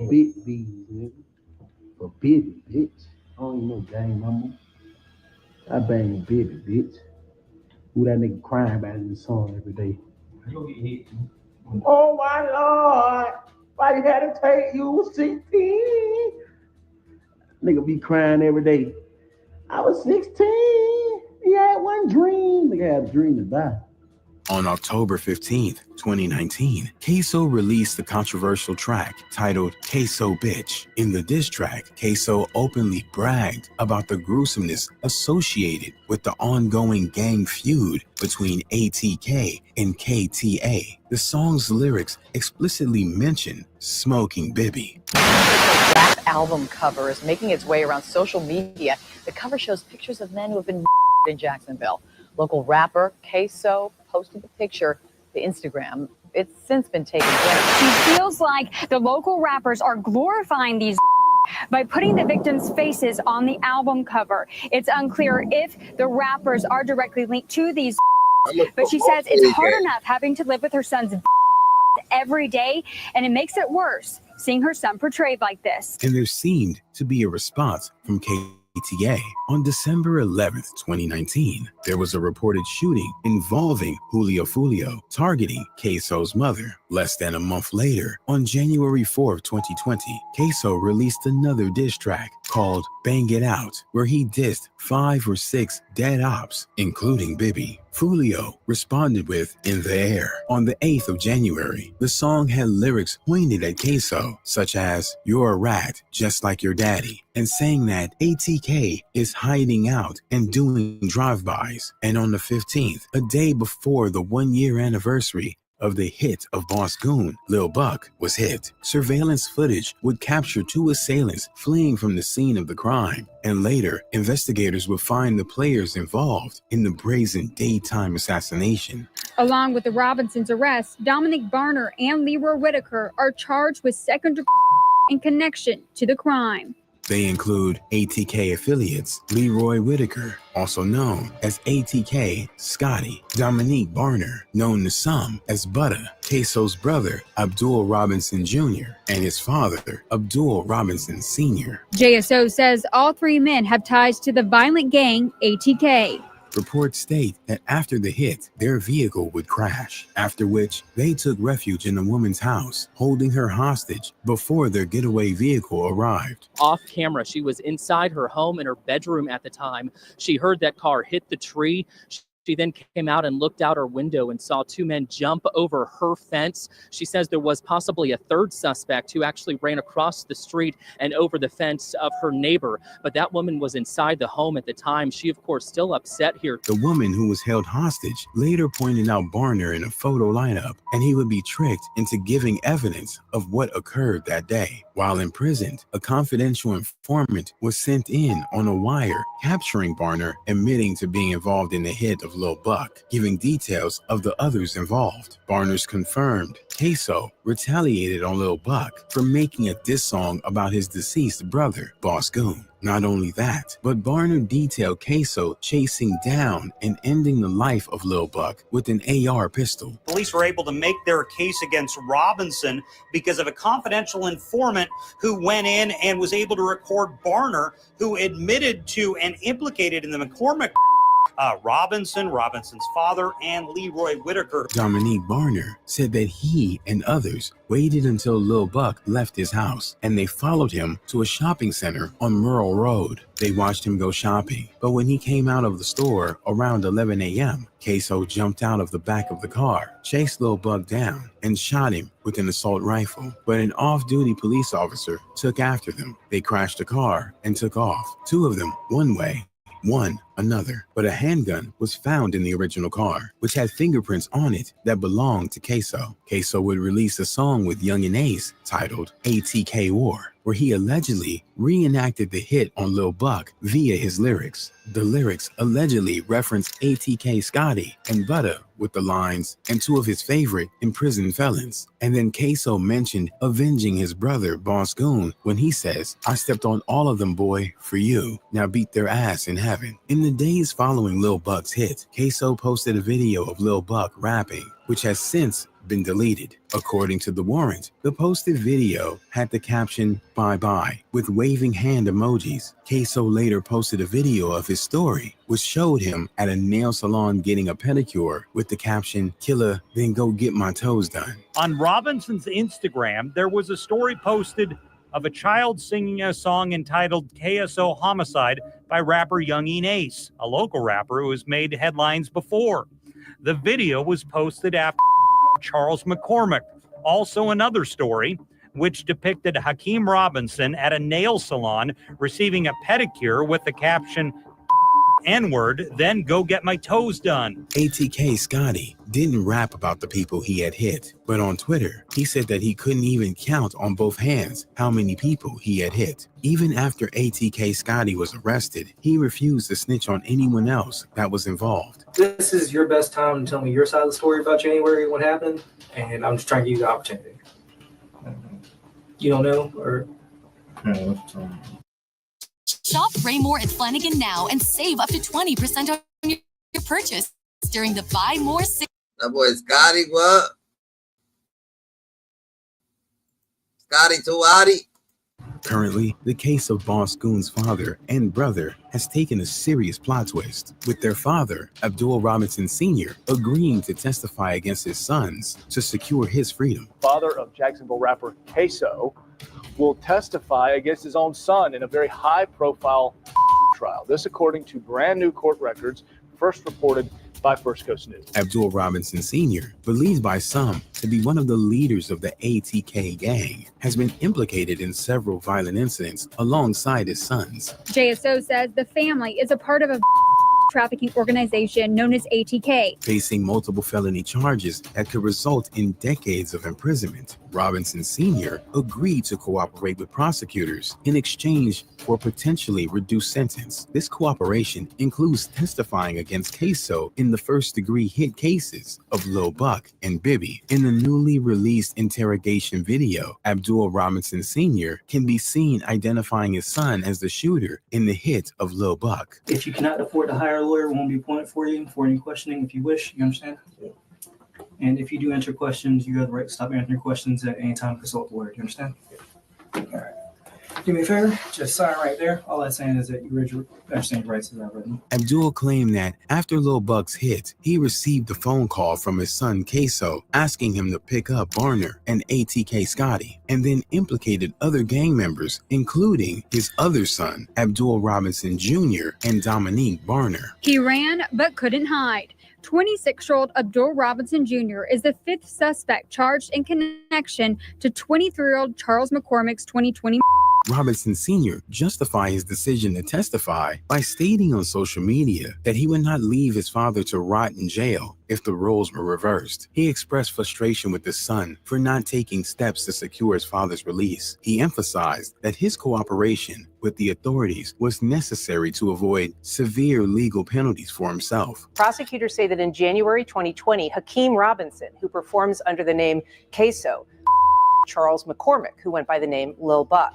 Big bees, nigga. For Bibby, bitch. I don't even know gang number. I bang Bibby, bitch. Who that nigga crying about in the song every day? You get hit. Oh my Lord, why you had to take you 16? Nigga be crying every day. I was 16. He had one dream. Nigga had a dream to die. On October 15th, 2019, Ksoo released the controversial track titled Ksoo Bitch. In the diss track, Ksoo openly bragged about the gruesomeness associated with the ongoing gang feud between ATK and KTA. The song's lyrics explicitly mention smoking Bibby. Rap album cover is making its way around social media. The cover shows pictures of men who have been in Jacksonville. Local rapper Ksoo posted the picture to Instagram. It's since been taken down. She feels like the local rappers are glorifying these by putting the victims' faces on the album cover. It's unclear if the rappers are directly linked to these, but she says it's hard enough having to live with her son's every day, and it makes it worse seeing her son portrayed like this. And there seemed to be a response from KTA. On December 11th, 2019, there was a reported shooting involving Julio Fulio targeting Ksoo's mother. Less than a month later, on January 4th, 2020, Ksoo released another diss track called Bang It Out, where he dissed 5 or 6 dead ops, including Bibby. Fulio responded with In the Air. On the 8th of January, the song had lyrics pointed at Ksoo, such as, "You're a rat, just like your daddy," and saying that ATK is hiding out and doing drive-bys. And on the 15th, a day before the 1-year anniversary of the hit of Boss Goon, Lil Buck was hit. Surveillance footage would capture 2 assailants fleeing from the scene of the crime, and later, investigators would find the players involved in the brazen daytime assassination. Along with the Robinsons' arrest, Dominic Barner and Leroy Whitaker are charged with second-degree in connection to the crime. They include ATK affiliates Leroy Whitaker, also known as Atk Scotty, Dominique Barner, known to some as Butta, Ksoo's brother Abdul Robinson Jr., and his father Abdul Robinson Sr. JSO says all 3 men have ties to the violent gang ATK. Reports state that after the hit, their vehicle would crash, after which they took refuge in the woman's house, holding her hostage before their getaway vehicle arrived. Off camera, she was inside her home in her bedroom at the time. She heard that car hit the tree. She then came out and looked out her window and saw two men jump over her fence. She says there was possibly a third suspect who actually ran across the street and over the fence of her neighbor. But that woman was inside the home at the time. She, of course, still upset here. The woman who was held hostage later pointed out Barner in a photo lineup, and he would be tricked into giving evidence of what occurred that day. While imprisoned, a confidential informant was sent in on a wire capturing Barner, admitting to being involved in the hit of Lil Buck, giving details of the others involved. Barner's confirmed Ksoo retaliated on Lil Buck for making a diss song about his deceased brother, Boss Goon. Not only that, but Barner detailed Ksoo chasing down and ending the life of Lil Buck with an AR pistol. Police were able to make their case against Robinson because of a confidential informant who went in and was able to record Barner, who admitted to and implicated in the McCormick Robinson's father, and Leroy Whitaker. Dominique Barner said that he and others waited until Lil Buck left his house, and they followed him to a shopping center on Merle Road. They watched him go shopping, but when he came out of the store around 11 a.m., Ksoo jumped out of the back of the car, chased Lil Buck down, and shot him with an assault rifle. But an off-duty police officer took after them. They crashed the car and took off, two of them one way, one another. But a handgun was found in the original car, which had fingerprints on it that belonged to Ksoo. Ksoo would release a song with Young and Ace titled Atk War, where he allegedly reenacted the hit on Lil Buck via his lyrics. The lyrics allegedly referenced Atk Scotty and Butter with the lines, and two of his favorite imprisoned felons. And then Ksoo mentioned avenging his brother, Boss Goon, when he says, "I stepped on all of them, boy, for you. Now beat their ass in heaven." In the days following Lil Buck's hit, Ksoo posted a video of Lil Buck rapping, which has since been deleted. According to the warrant, the posted video had the caption "Bye Bye" with waving hand emojis. Ksoo later posted a video of his story, which showed him at a nail salon getting a pedicure with the caption "Killer, then go get my toes done." On Robinson's Instagram, there was a story posted of a child singing a song entitled KSO Homicide by rapper Young and Ace, a local rapper who has made headlines before. The video was posted after Charles McCormick, also another story, which depicted Hakeem Robinson at a nail salon receiving a pedicure with the caption N-word, then go get my toes done. Atk Scotty didn't rap about the people he had hit, but on Twitter, he said that he couldn't even count on both hands how many people he had hit. Even after Atk Scotty was arrested, he refused to snitch on anyone else that was involved. This is your best time to tell me your side of the story about January, what happened, and I'm just trying to give you the opportunity. You don't know, or? Shop Raymore at Flanagan now and save up to 20% on your purchase during the Buy More sale. That boy Scotty, what? Scotty Tuati. Currently, the case of Boss Goon's father and brother has taken a serious plot twist, with their father, Abdul Robinson Sr., agreeing to testify against his sons to secure his freedom. Father of Jacksonville rapper Ksoo will testify against his own son in a very high-profile trial. This according to brand new court records first reported by First Coast News. Abdul Robinson Sr., believed by some to be one of the leaders of the ATK gang, has been implicated in several violent incidents alongside his sons. JSO says the family is a part of a trafficking organization known as ATK. Facing multiple felony charges that could result in decades of imprisonment, Robinson Sr. agreed to cooperate with prosecutors in exchange for a potentially reduced sentence. This cooperation includes testifying against Ksoo in the first-degree hit cases of Lil Buck and Bibby. In the newly released interrogation video, Abdul Robinson Sr. can be seen identifying his son as the shooter in the hit of Lil Buck. If you cannot afford to hire a lawyer, won't be appointed for you for any questioning if you wish. You understand? Yeah. And if you do answer questions, you have the right to stop answering questions at any time. Consult the lawyer. Do you understand? Yeah. All right. Do me a favor, just sign right there. All that's saying is that you read your understand your rights as I've written. Abdul claimed that after Lil Buck's hit, he received a phone call from his son Ksoo asking him to pick up Barner and Atk Scotty, and then implicated other gang members, including his other son, Abdul Robinson Jr. and Dominique Barner. He ran but couldn't hide. 26-year-old Abdul Robinson Jr. is the fifth suspect charged in connection to 23-year-old Charles McCormick's 2020. Robinson Sr. justified his decision to testify by stating on social media that he would not leave his father to rot in jail if the roles were reversed. He expressed frustration with his son for not taking steps to secure his father's release. He emphasized that his cooperation with the authorities was necessary to avoid severe legal penalties for himself. Prosecutors say that in January 2020, Hakeem Robinson, who performs under the name Ksoo, Charles McCormick, who went by the name Lil Buck.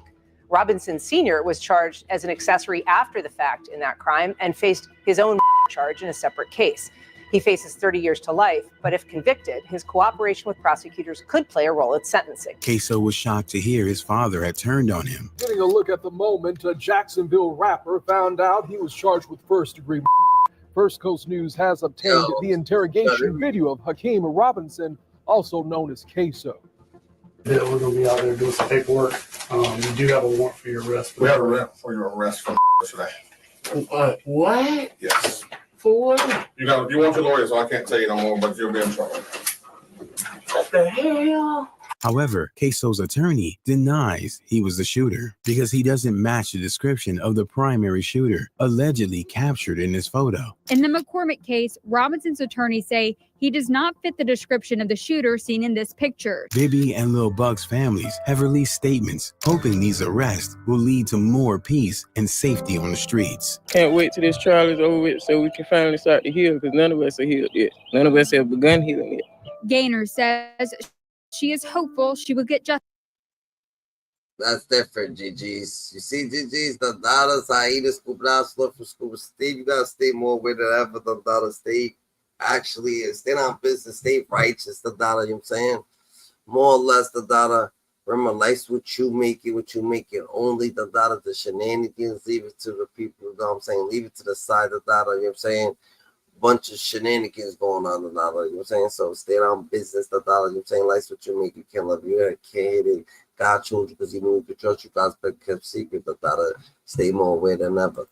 Robinson Sr. was charged as an accessory after the fact in that crime and faced his own charge in a separate case. He faces 30 years to life, but if convicted, his cooperation with prosecutors could play a role at sentencing. Ksoo was shocked to hear his father had turned on him. Getting a look at the moment a Jacksonville rapper found out he was charged with first-degree. First Coast News has obtained the interrogation video of Hakeem Robinson, also known as Ksoo. We're going to be out there doing some paperwork. You do have a warrant for your arrest. We have a warrant for your arrest from today. What? Yes. For what? You want your lawyer, so I can't tell you no more, but you'll be in trouble. What the hell? However, Ksoo's attorney denies he was the shooter because he doesn't match the description of the primary shooter allegedly captured in this photo. In the McCormick case, Robinson's attorneys say he does not fit the description of the shooter seen in this picture. Bibby and Lil Buck's families have released statements hoping these arrests will lead to more peace and safety on the streets. Can't wait till this trial is over with so we can finally start to heal, because none of us are healed yet. None of us have begun healing yet. Gaynor says she is hopeful she will get justice. That's different, GG's. You see, GG's, the dollars, Aida, Scuba Down, Slip from Scuba Steve, you gotta stay more with it ever. The dollar stay actually, stay on business, stay righteous, the dollar, you know what I'm saying? More or less, the dollar, remember, life's what you make it only, the dollar, the shenanigans, leave it to the people, you know what I'm saying? Leave it to the side, the dollar, you know what I'm saying? Bunch of shenanigans going on, the dollar, you know what I'm saying? So stay on business, the dollar, you know what I'm saying? Life's what you make, you can't love you, can't hit it. God chose you because he knew he could trust you. God's kept secret, the dollar, stay more aware than ever.